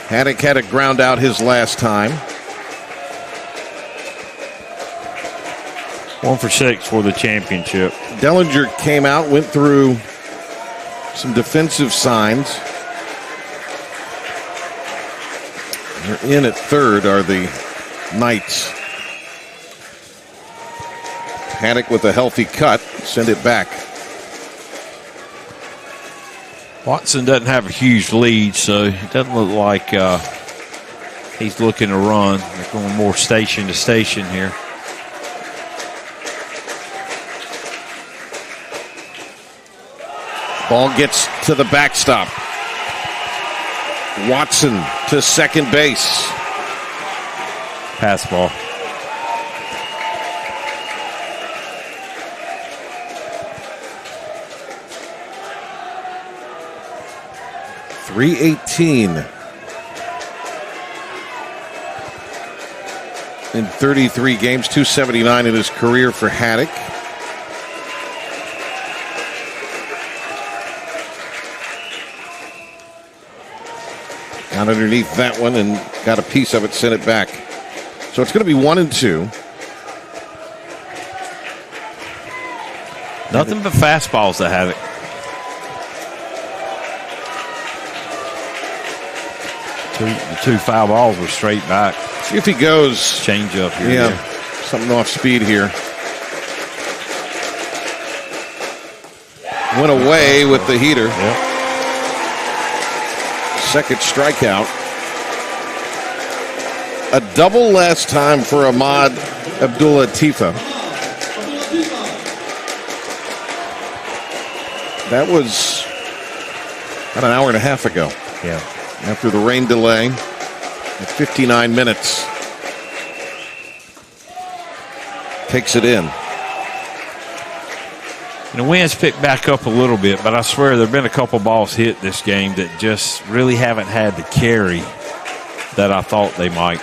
S1: Haddock had a ground out his last time.
S2: 1 for 6 for the championship.
S1: Dellinger came out, went through some defensive signs. They're in at third are the Knights. Haddock with a healthy cut. Send it back.
S2: Watson doesn't have a huge lead, so it doesn't look like he's looking to run. They're going more station to station here.
S1: Ball gets to the backstop. Watson to second base.
S2: Pass ball.
S1: .318 in 33 games, .279 in his career for Haddock. Got underneath that one and got a piece of it, sent it back. So it's going to be 1-2.
S2: Nothing but fastballs that have it. The two foul balls were straight back.
S1: See if he goes.
S2: Change up here.
S1: Yeah, something off speed here. Went away with the heater.
S2: Yep.
S1: Second strikeout. A double last time for Ahmad Abdul-Latifa. That was about an hour and a half ago.
S2: Yeah.
S1: After the rain delay at 59 minutes. Takes it in.
S2: And the wind's picked back up a little bit, but I swear there have been a couple balls hit this game that just really haven't had the carry that I thought they might.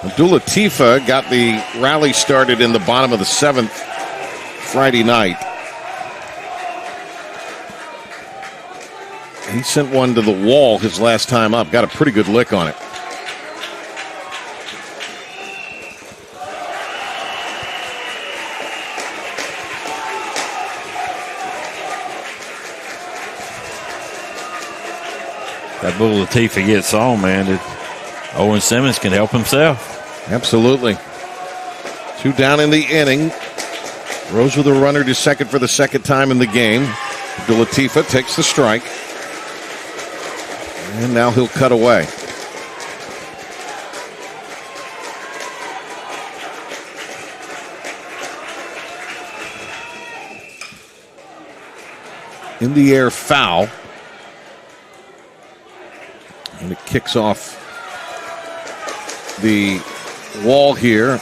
S1: Abdul-Latifa got the rally started in the bottom of the seventh Friday night. He sent one to the wall his last time up. Got a pretty good lick on it.
S2: That Abdul-Latifa gets on, man. Owen Simmons can help himself.
S1: Absolutely. 2 down in the inning. Rose with a runner to second for the second time in the game. Abdul-Latifa takes the strike. And now he'll cut away. In the air, foul. And it kicks off the wall here.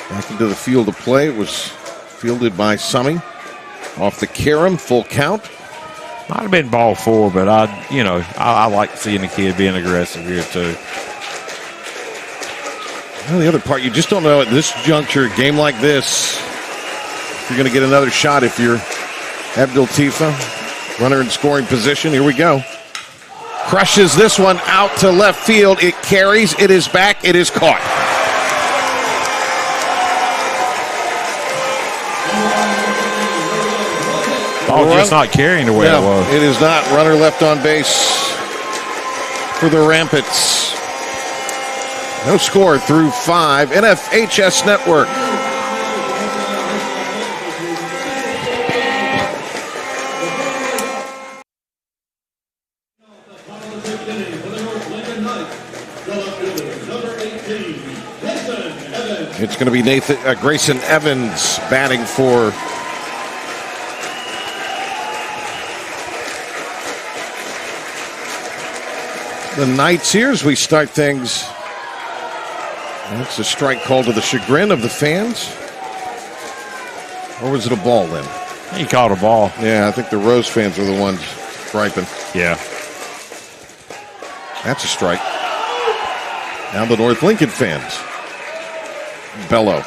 S1: Back into the field of play. It was fielded by Summy. Off the carom, full count.
S2: Might have been ball 4, but I like seeing the kid being aggressive here too.
S1: Well, the other part, you just don't know at this juncture, a game like this, if you're going to get another shot if you're Abdul-Latifa. Runner in scoring position. Here we go. Crushes this one out to left field. It carries. It is back. It is caught.
S2: Ball just not carrying the way it was.
S1: It is not. Runner left on base for the Rampants. No score through 5. NFHS Network. It's going to be Grayson Evans batting for the Knights here as we start things. That's a strike call to the chagrin of the fans. Or was it a ball then?
S2: He called a ball.
S1: Yeah, I think the Rose fans were the ones griping.
S2: Yeah.
S1: That's a strike. Now the North Lincoln fans bellow.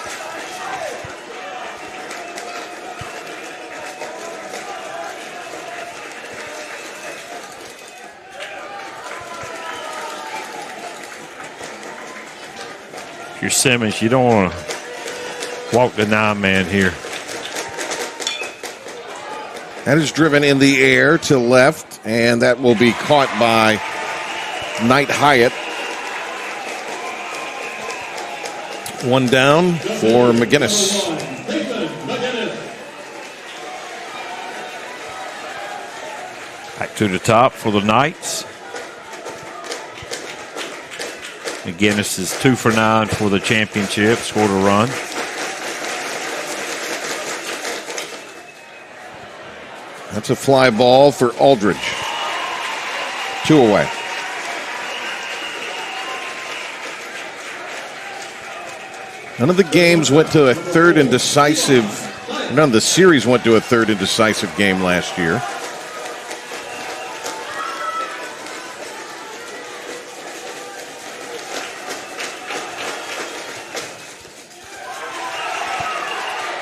S2: If you're Simmons, you don't want to walk the 9-man here.
S1: That is driven in the air to left and that will be caught by Knight Hyatt. One down for McGinnis.
S2: Back to the top for the Knights. McGinnis is 2 for 9 for the championship. Scored a run.
S1: That's a fly ball for Aldridge. 2 away. None of the games went to a third and decisive. None of the series went to a third and decisive game last year.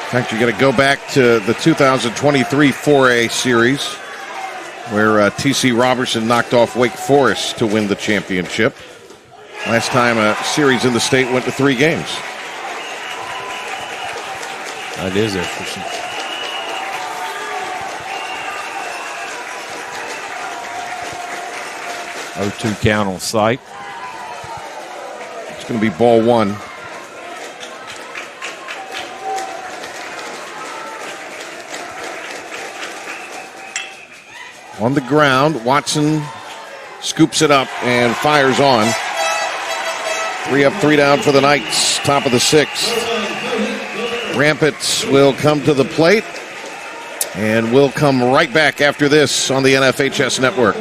S1: In fact, you got to go back to the 2023 4A series where T.C. Robertson knocked off Wake Forest to win the championship. Last time a series in the state went to 3 games.
S2: That is interesting. Oh, 2 count on sight.
S1: It's going to be ball 1. On the ground, Watson scoops it up and fires on. 3 up, 3 down for the Knights, top of the 6th. Rampants will come to the plate, and we'll come right back after this on the NFHS Network.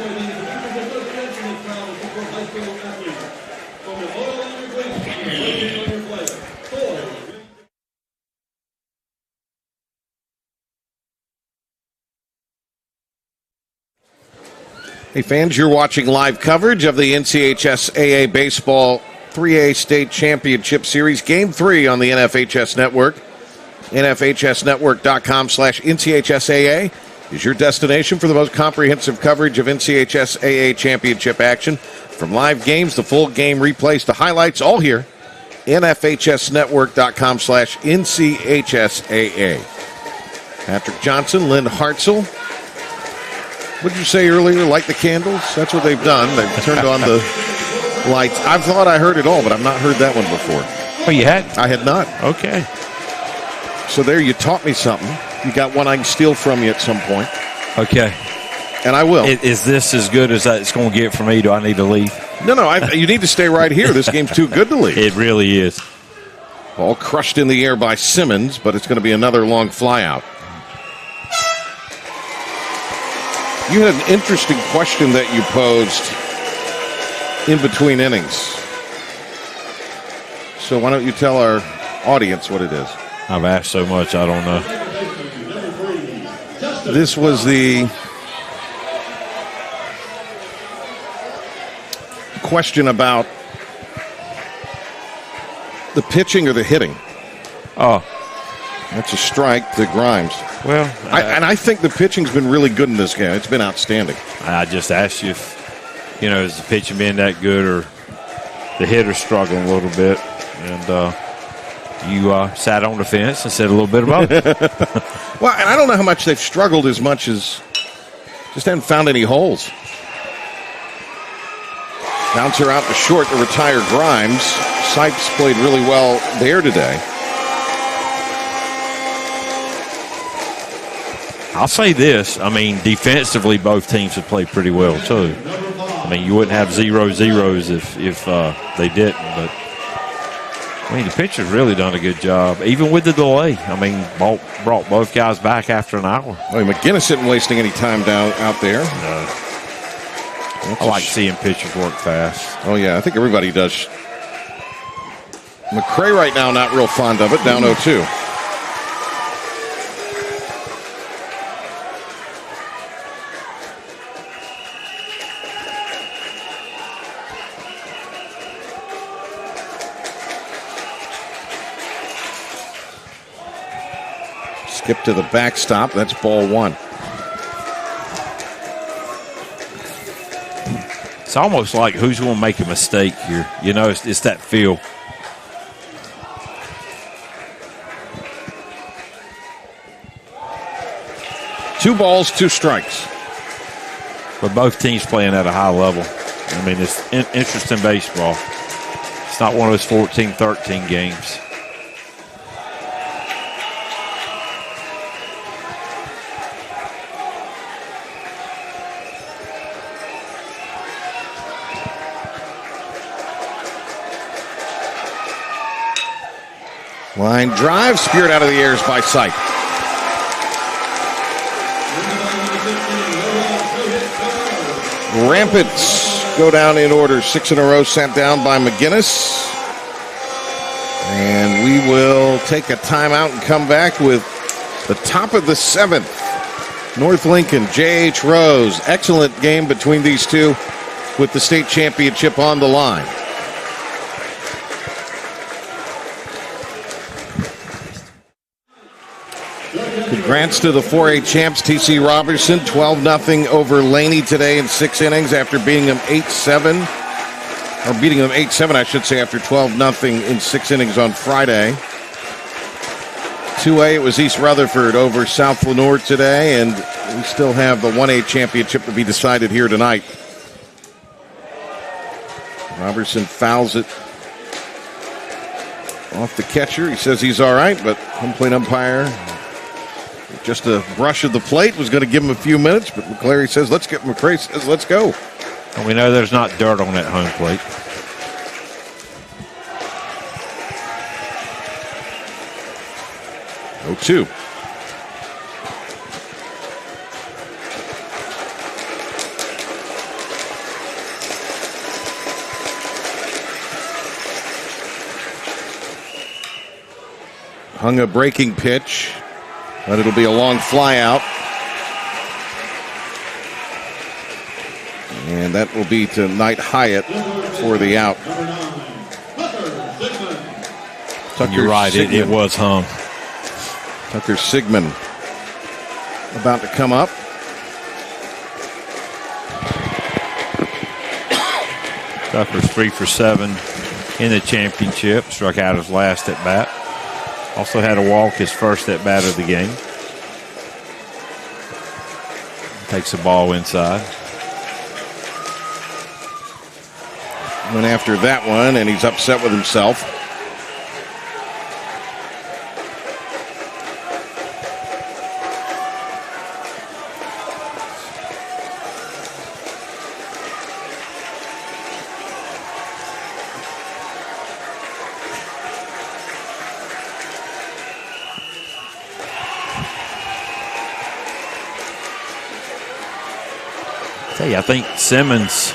S1: Hey fans, you're watching live coverage of the NCHSAA Baseball 3A State Championship Series, Game 3 on the NFHS Network. NFHSnetwork.com/NCHSAA is your destination for the most comprehensive coverage of NCHSAA championship action. From live games, the full game replays, to highlights, all here. NFHSnetwork.com/NCHSAA. Patrick Johnson, Lynn Hartzell. What did you say earlier? Light the candles? That's what they've done. They've turned on the lights. I thought I heard it all, but I've not heard that one before.
S2: Oh, you had?
S1: I had not.
S2: Okay.
S1: So there, you taught me something. You got one I can steal from you at some point.
S2: Okay.
S1: And I will.
S2: Is this as good as it's going to get for me? Do I need to leave?
S1: No, you need to stay right here. This game's too good to leave.
S2: It really is.
S1: Ball crushed in the air by Simmons, but it's going to be another long fly out. You had an interesting question that you posed in between innings. So why don't you tell our audience what it is?
S2: I've asked so much, I don't know.
S1: This was the question about the pitching or the hitting.
S2: Oh.
S1: That's a strike to Grimes.
S2: Well,
S1: I think the pitching's been really good in this game. It's been outstanding.
S2: I just asked you if, is the pitching been that good or the hitter's struggling a little bit. And you sat on the fence and said a little bit about it.
S1: Well, and I don't know how much they've struggled as much as just haven't found any holes. Bouncer out to short to retire Grimes. Sipes played really well there today.
S2: I'll say this. Defensively, both teams have played pretty well, too. You wouldn't have 0-0s if they didn't. But, the pitcher's really done a good job, even with the delay. Brought both guys back after an hour.
S1: McGinnis isn't wasting any time out there.
S2: No. I like seeing pitchers work fast.
S1: Oh, yeah, I think everybody does. McCray right now not real fond of it, down 0-2. Skip to the backstop. That's ball 1.
S2: It's almost like who's going to make a mistake here. It's that feel. Two
S1: 2 balls, 2 strikes.
S2: But both teams playing at a high level. I mean, it's interesting baseball. It's not one of those 14-13 games.
S1: Line drive, speared out of the airs by Sipe. Rampants go down in order. 6 in a row sat down by McGinnis. And we will take a timeout and come back with the top of the 7th. North Lincoln, J.H. Rose. Excellent game between these two with the state championship on the line. Congrats to the 4A champs, T.C. Robertson, 12-0 over Laney today in 6 innings after beating them 8-7. Or beating them 8-7, I should say, after 12-0 in 6 innings on Friday. 2A, it was East Rutherford over South Lenoir today, and we still have the 1A championship to be decided here tonight. Robertson fouls it off the catcher. He says he's all right, but home plate umpire, just a brush of the plate, was going to give him a few minutes, but McCleary says, McCray says, let's go.
S2: And we know there's not dirt on that home plate.
S1: Oh, 2. Hung a breaking pitch, but it'll be a long fly out. And that will be to Knight Hyatt for the out.
S2: You're right, it was hung.
S1: Tucker Sigmund about to come up.
S2: Tucker's 3 for 7 in the championship. Struck out his last at bat. Also had a walk his first at bat of the game. Takes the ball inside.
S1: Went after that one, and he's upset with himself.
S2: I think Simmons,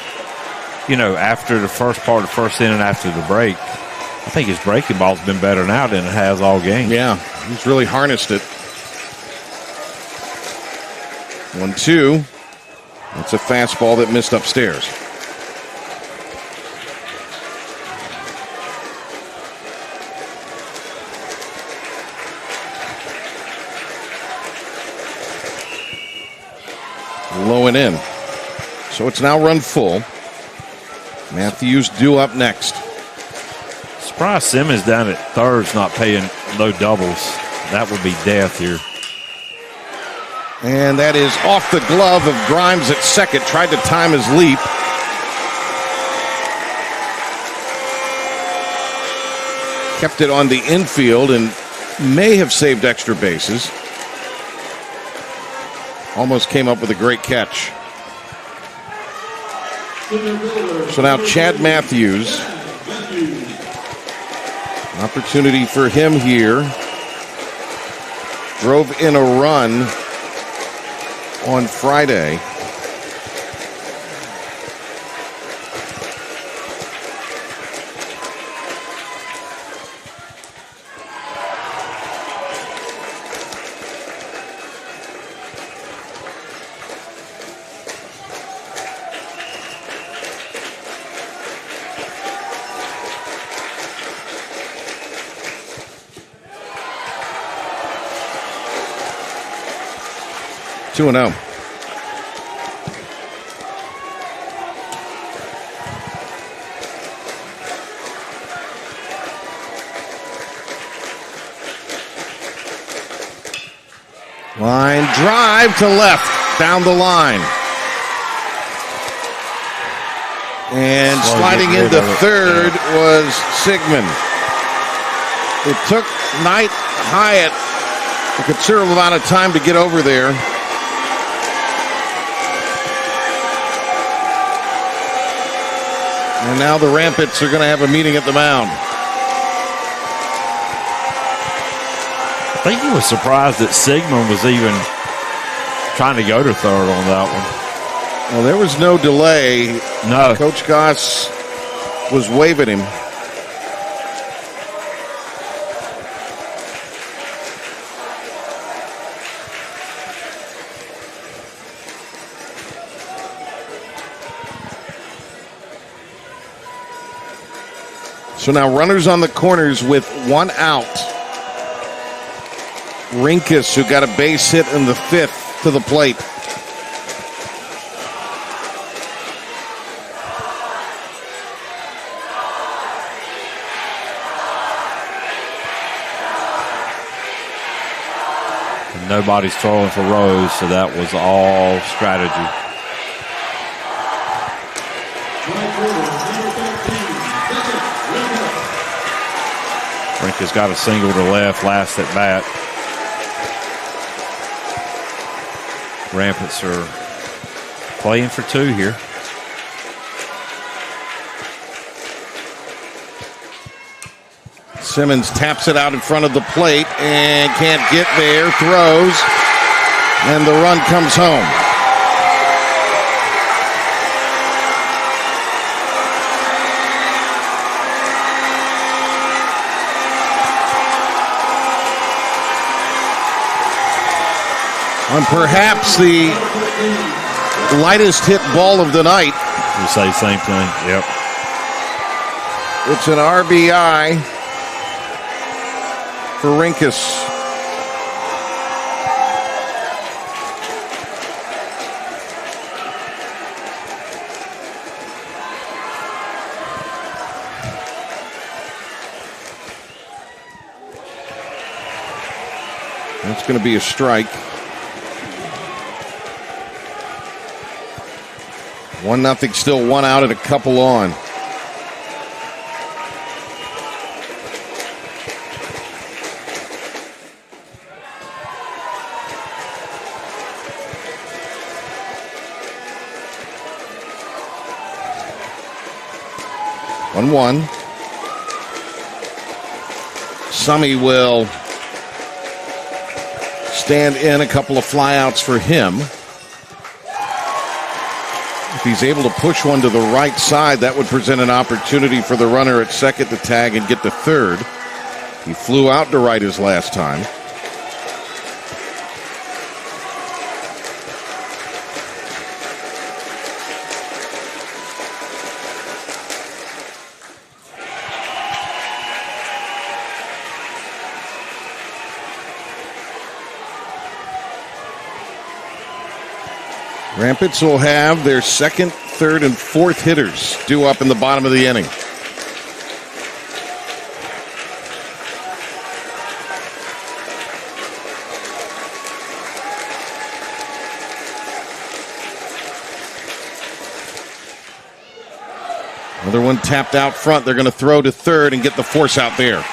S2: after the first part of the first inning after the break, I think his breaking ball's been better now than it has all game.
S1: Yeah, he's really harnessed it. 1-2. That's a fastball that missed upstairs. Low and in. So it's now run full. Matthews due up next.
S2: Surprised Simmons down at third's not paying low doubles. That would be death here.
S1: And that is off the glove of Grimes at second. Tried to time his leap. Kept it on the infield and may have saved extra bases. Almost came up with a great catch. So now Chad Matthews. Opportunity for him here. Drove in a run on Friday. Two and 0. Line drive to left, down the line. And sliding into third was Sigmund. It took Knight Hyatt a considerable amount of time to get over there. And now the Rampants are going to have a meeting at the mound.
S2: I think he was surprised that Sigmund was even trying to go to third on that one.
S1: Well, there was no delay.
S2: No.
S1: Coach Goss was waving him. So now runners on the corners with one out. Rinkus, who got a base hit in the fifth, to the plate.
S2: And nobody's throwing for Rose, so that was all strategy. Rinkus got a single to left last at bat. Rampants are playing for two here.
S1: Simmons taps it out in front of the plate and can't get there. Throws, and the run comes home. On perhaps the lightest hit ball of the night.
S2: We say the same thing. Yep.
S1: It's an RBI for Rinkus. That's going to be a strike. 1-0, still one out and a couple on. One. Summy will stand in, a couple of flyouts for him. If he's able to push one to the right side, that would present an opportunity for the runner at second to tag and get to third. He flew out to right his last time. Rampants will have their second, third, and fourth hitters due up in the bottom of the inning. Another one tapped out front. They're going to throw to third and get the force out there.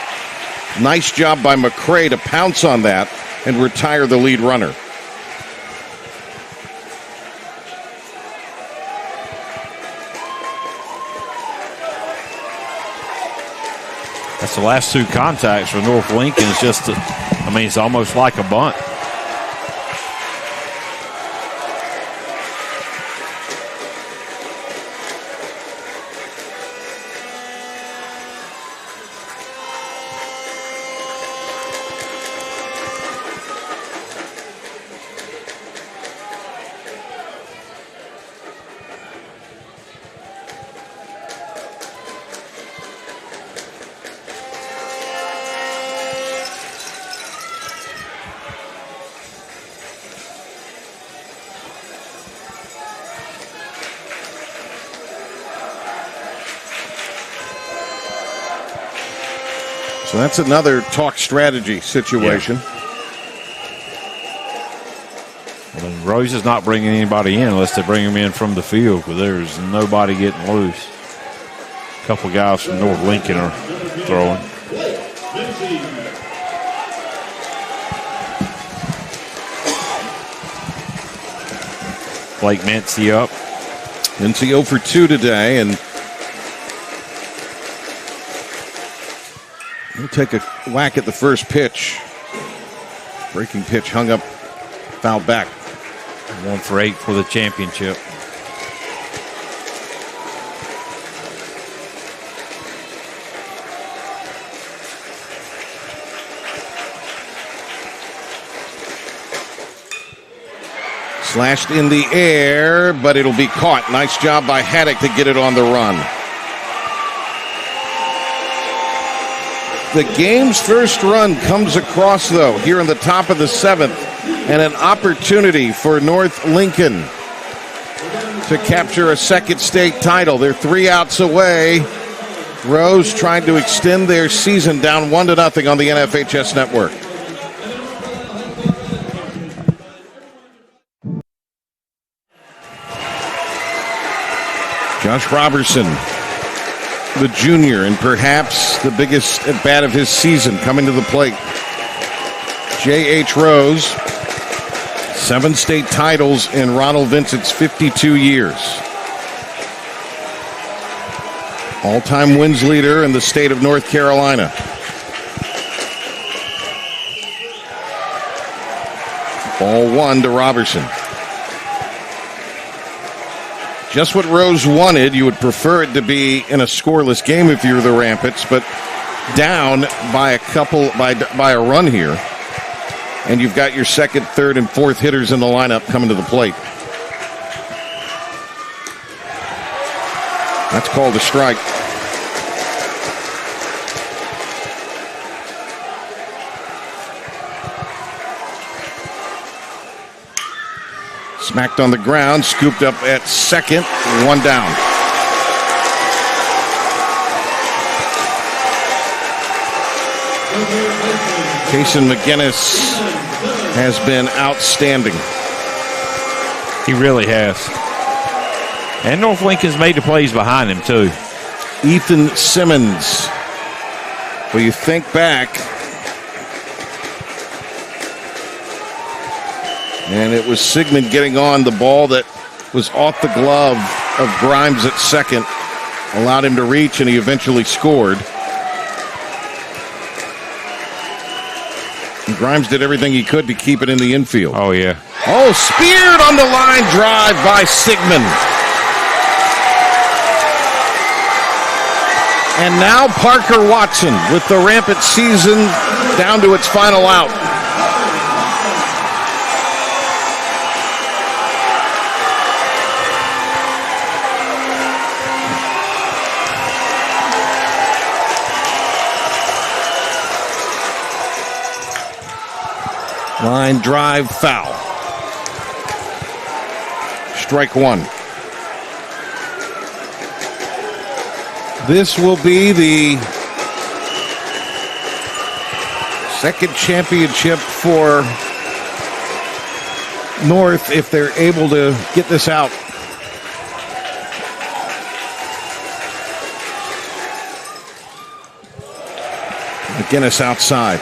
S1: Nice job by McCray to pounce on that and retire the lead runner.
S2: That's the last two contacts for North Lincoln. It's just, it's almost like a bunt.
S1: So that's another talk strategy situation.
S2: Well, Rose is not bringing anybody in unless they bring him in from the field, because there's nobody getting loose. couple guys from North Lincoln are throwing. Blake Mincy up.
S1: Mincy 0 for 2 today, and he'll take a whack at the first pitch. Breaking pitch hung up, fouled back.
S2: 1 for 8 for the championship.
S1: Slashed in the air, but it'll be caught. Nice job by Haddock to get it on the run. The game's first run comes across, though, here in the top of the 7th, and an opportunity for North Lincoln to capture a second state title. They're 3 outs away. Rose trying to extend their season down 1-0 on the NFHS network. Josh Robertson, the junior, and perhaps the biggest at bat of his season, coming to the plate. J.H. Rose, 7 state titles in Ronald Vincent's 52 years. All-time wins leader in the state of North Carolina. Ball 1 to Robertson. Just what Rose wanted. You would prefer it to be in a scoreless game if you're the Rampants, but down by a run here. And you've got your second, third, and fourth hitters in the lineup coming to the plate. That's called a strike. Smacked on the ground, scooped up at second, 1 down. Kason McGinnis has been outstanding.
S2: He really has. And North Lincoln's made the plays behind him, too.
S1: Ethan Simmons. Well, you think back, and it was Sigmund getting on the ball that was off the glove of Grimes at second. Allowed him to reach, and he eventually scored. And Grimes did everything he could to keep it in the infield.
S2: Oh, yeah.
S1: Oh, speared on the line drive by Sigmund. And now Parker Watson with the Rampant season down to its final out. Line drive foul. Strike 1. This will be the second championship for North if they're able to get this out. McGinnis outside.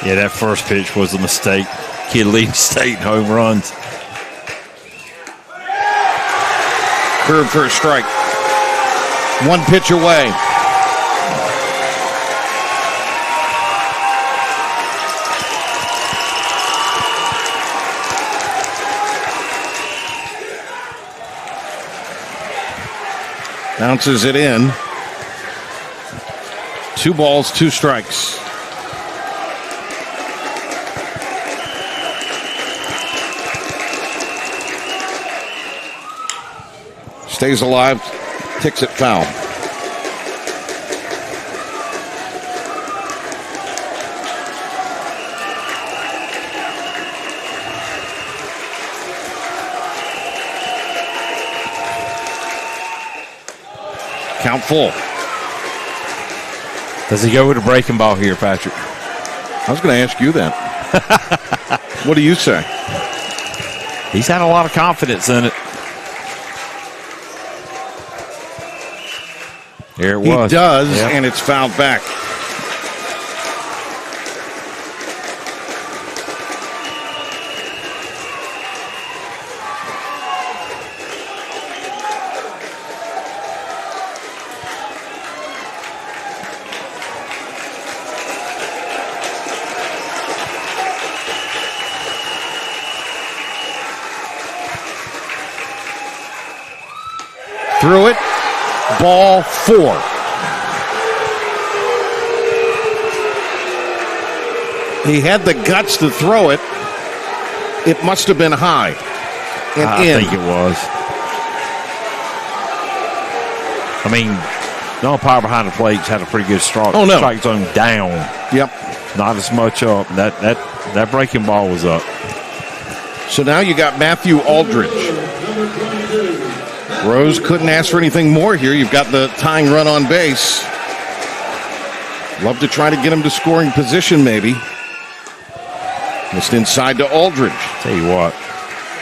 S2: Yeah, that first pitch was a mistake. Kid leading state in home runs.
S1: Curve for a strike. 1 pitch away. Bounces it in. 2 balls, 2 strikes. Stays alive, kicks it foul. Count full.
S2: Does he go with a breaking ball here, Patrick?
S1: I was going to ask you that. What do you say?
S2: He's had a lot of confidence in it. Here it
S1: He
S2: was.
S1: does,
S2: Yep.
S1: and it's fouled back. Threw it. Ball 4. He had the guts to throw it. It must have been high. And
S2: I
S1: in.
S2: think it was. I mean, the umpire behind the plates had a pretty good strike.
S1: Oh, no.
S2: Strike zone down.
S1: Yep.
S2: Not as much up. That breaking ball was up.
S1: So now you got Matthew Aldridge. Rose couldn't ask for anything more here. You've got the tying run on base. Love to try to get him to scoring position, maybe. Just inside to Aldridge.
S2: Tell you what,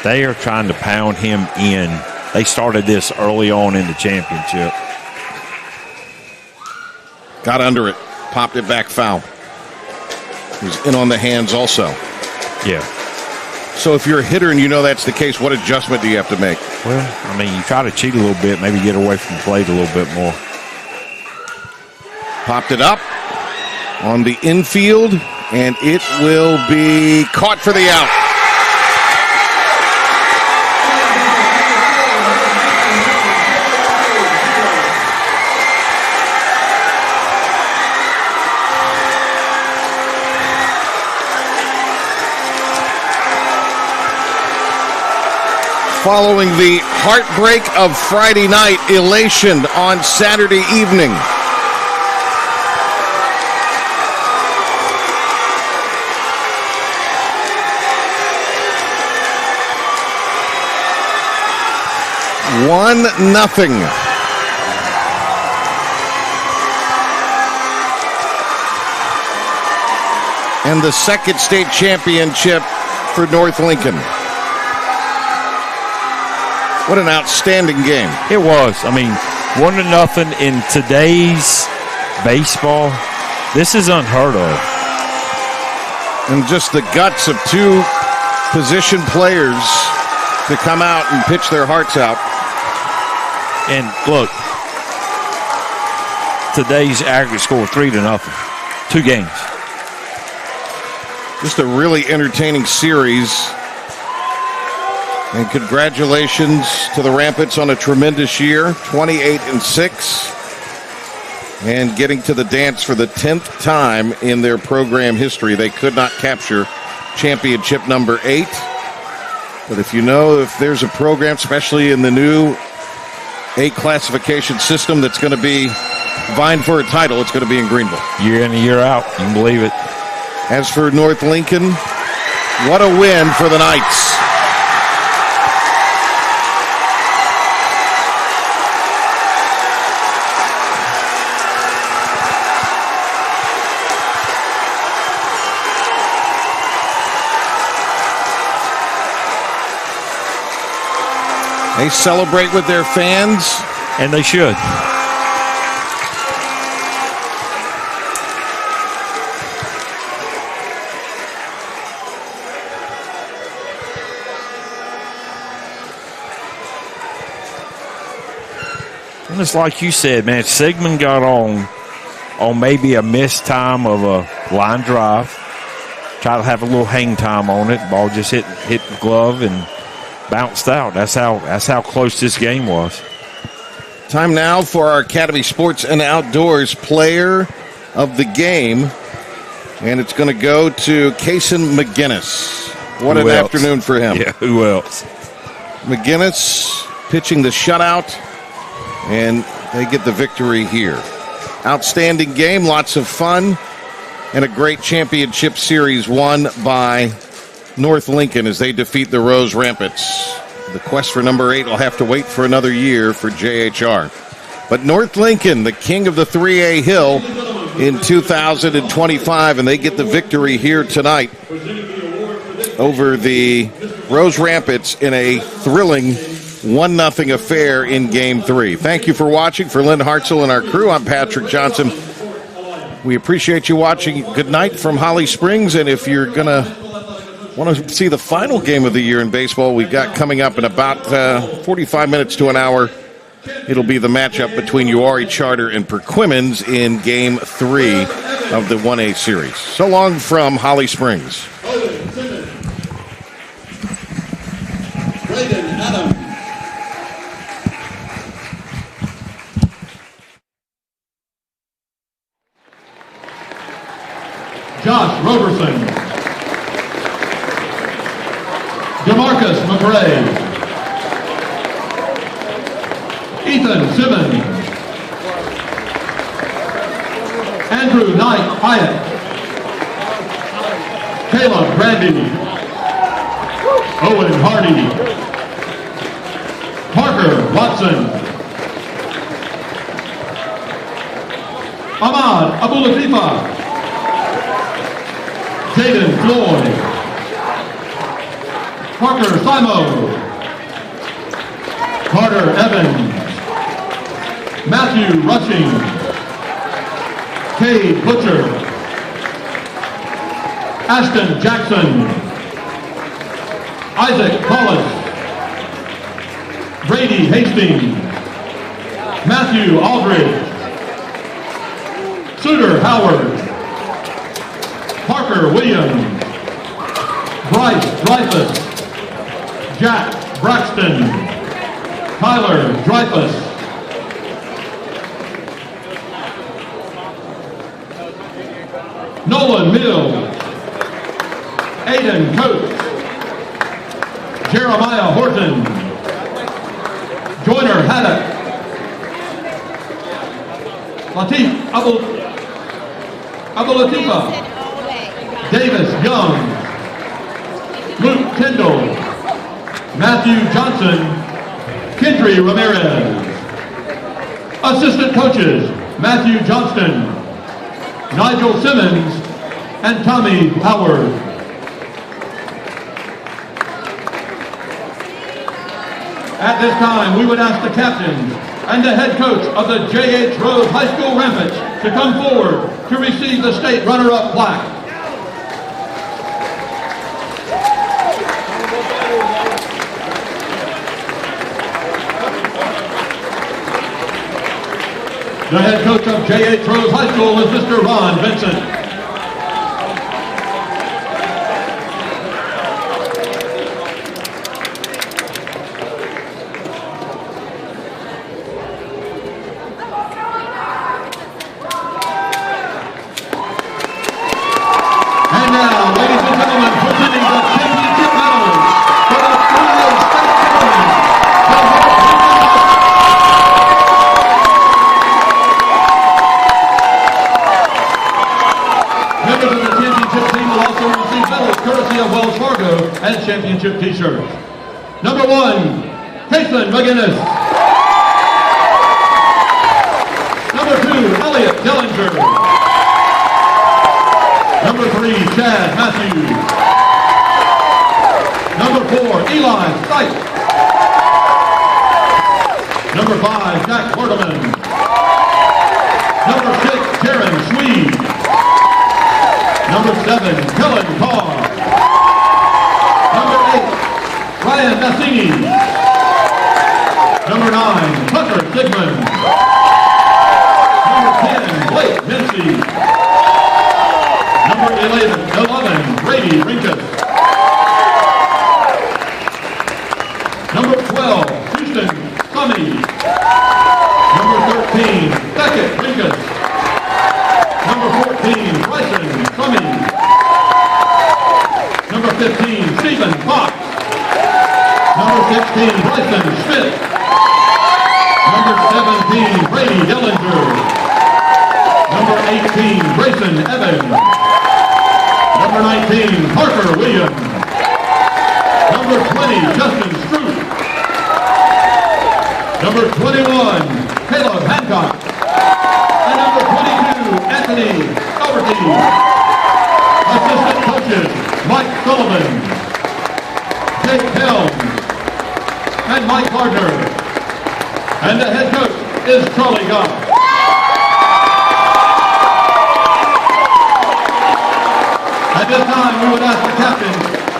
S2: they are trying to pound him in. They started this early on in the championship.
S1: Got under it. Popped it back foul. He was in on the hands also.
S2: Yeah.
S1: So if you're a hitter and you know that's the case, what adjustment do you have to make?
S2: Well, I mean, you try to cheat a little bit, maybe get away from the plate a little bit more.
S1: Popped it up on the infield, and it will be caught for the out. Following the heartbreak of Friday night, elation on Saturday evening. One nothing. And the second state championship for North Lincoln. What an outstanding game.
S2: It was. I mean, 1-0 in today's baseball. This is unheard of.
S1: And just the guts of two position players to come out and pitch their hearts out.
S2: And look, today's aggregate score 3-0. 2 games.
S1: Just a really entertaining series. And congratulations to the Rampants on a tremendous year, 28-6, and getting to the dance for the 10th time in their program history. They could not capture championship number 8. But if you know if there's a program, especially in the new A classification system, that's going to be vying for a title, it's going to be in Greenville.
S2: Year in and year out. You can believe it.
S1: As for North Lincoln, what a win for the Knights. They celebrate with their fans.
S2: And they should. And it's like you said, man, Sigmund got on maybe a missed time of a line drive. Try to have a little hang time on it. Ball just hit the glove and bounced out. That's how close this game was.
S1: Time now for our Academy Sports and Outdoors player of the game. And it's going to go to Kason McGinnis. What an afternoon for him.
S2: Yeah, who else?
S1: McGinnis pitching the shutout, and they get the victory here. Outstanding game, lots of fun, and a great championship series won by North Lincoln as they defeat the Rose Rampants. The quest for number 8 will have to wait for another year for JHR. But North Lincoln, the king of the 3A Hill in 2025, and they get the victory here tonight over the Rose Rampants in a thrilling 1-0 affair in Game 3. Thank you for watching. For Lynn Hartzell and our crew, I'm Patrick Johnson. We appreciate you watching. Good night from Holly Springs, and if you're going to want to see the final game of the year in baseball, we've got coming up in about 45 minutes to an hour. It'll be the matchup between Uwharrie Charter and Perquimans in Game 3 of the 1A series. So long from Holly Springs.
S3: Josh Roberson, DeMarcus McRae, Ethan Simmons, Andrew Knight Hyatt, Caleb Brandy, Owen Hardy, Parker Watson, Ahmad Abulatifa, Jaden Floyd, Parker Simo, Carter Evans, Matthew Rushing, Cade Butcher, Ashton Jackson, Isaac Collis, Brady Hastings, Matthew Aldridge, Suter Howard, Parker Williams, Bryce Dreyfus, Jack Braxton, Tyler Dreyfus, Nolan Mills, Aiden Coates, Jeremiah Horton, Joyner Haddock, Latif Abulatifa, Davis Young, Luke Kendall, Matthew Johnson, Kendry Ramirez. Assistant coaches, Matthew Johnston, Nigel Simmons, and Tommy Howard. At this time, we would ask the captain and the head coach of the J.H. Rose High School Rampage to come forward to receive the state runner-up plaque. The head coach of J.H. Rose High School is Mr. Ron Vincent. And now, ladies and gentlemen, presenting the championship medals for the 3A state tournament. Members of the championship team will also receive medals courtesy of Wells Fargo and championship t-shirts. Number 1, Caitlin McGinnis. Number 2, Elliot Dellinger. Number 3, Chad Matthews. Number 4, Eli Stipe. Number 5, Jack Hordeman. Number 6, Karen Swede. Number 7, Kellen Carr. Number 8, Ryan Massini. Number 9, Tucker Sigmund. Number 10, Blake Mincy. Number 11, Brady Rinkus. Number 12, Houston Summy. Number 13, Beckett Rinkus. Number 14, Bryson Summy. Number 15, Stephen Fox. Number 16, Bryson Schmidt. Number 17, Brady Dellinger. Number 18, Grayson Evans. Number 19, Parker Williams. Number 20, Justin Stroop. Number 21, Caleb Hancock. And number 22, Anthony Dougherty. Assistant coaches, Mike Sullivan, Jake Helms, and Mike Gardner. And the head coach is Charlie Goff. At this time, we would ask the captain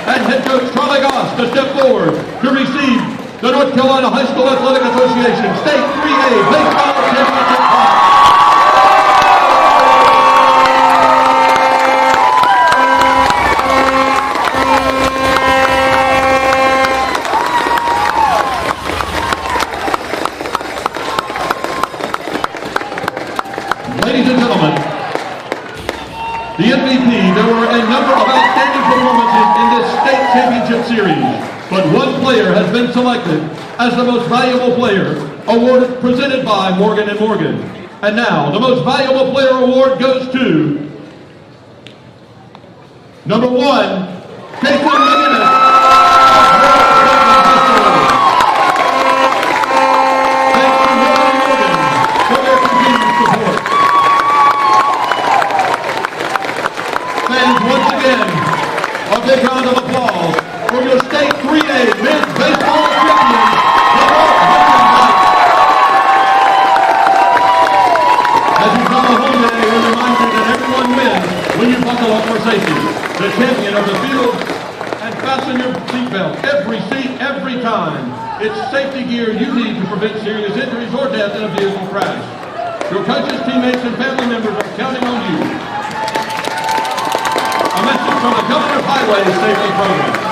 S3: and head coach Charlie Goss to step forward to receive the North Carolina High School Athletic Association State 3A Baseball Championship Prize. Ladies and gentlemen, the MVP, there were a number of outstanding performances in this state championship series, but one player has been selected as the most valuable player, awarded presented by Morgan & Morgan. And now, the most valuable player award goes to number 1, Jason McGinnis. Thank you, Morgan & Morgan, for their continued support. Fans, once again, a big round of applause for your State 3A men's baseball champions, the North Hudson Knights. As you come home today, we remind you that everyone wins when you buckle up for safety. The champion of the field, and fasten your seatbelt. Every seat, every time. It's safety gear you need to prevent serious injuries or death in a vehicle crash. Your coaches, teammates, and family members are counting on you. A message from the Governor's Highway Safety Program.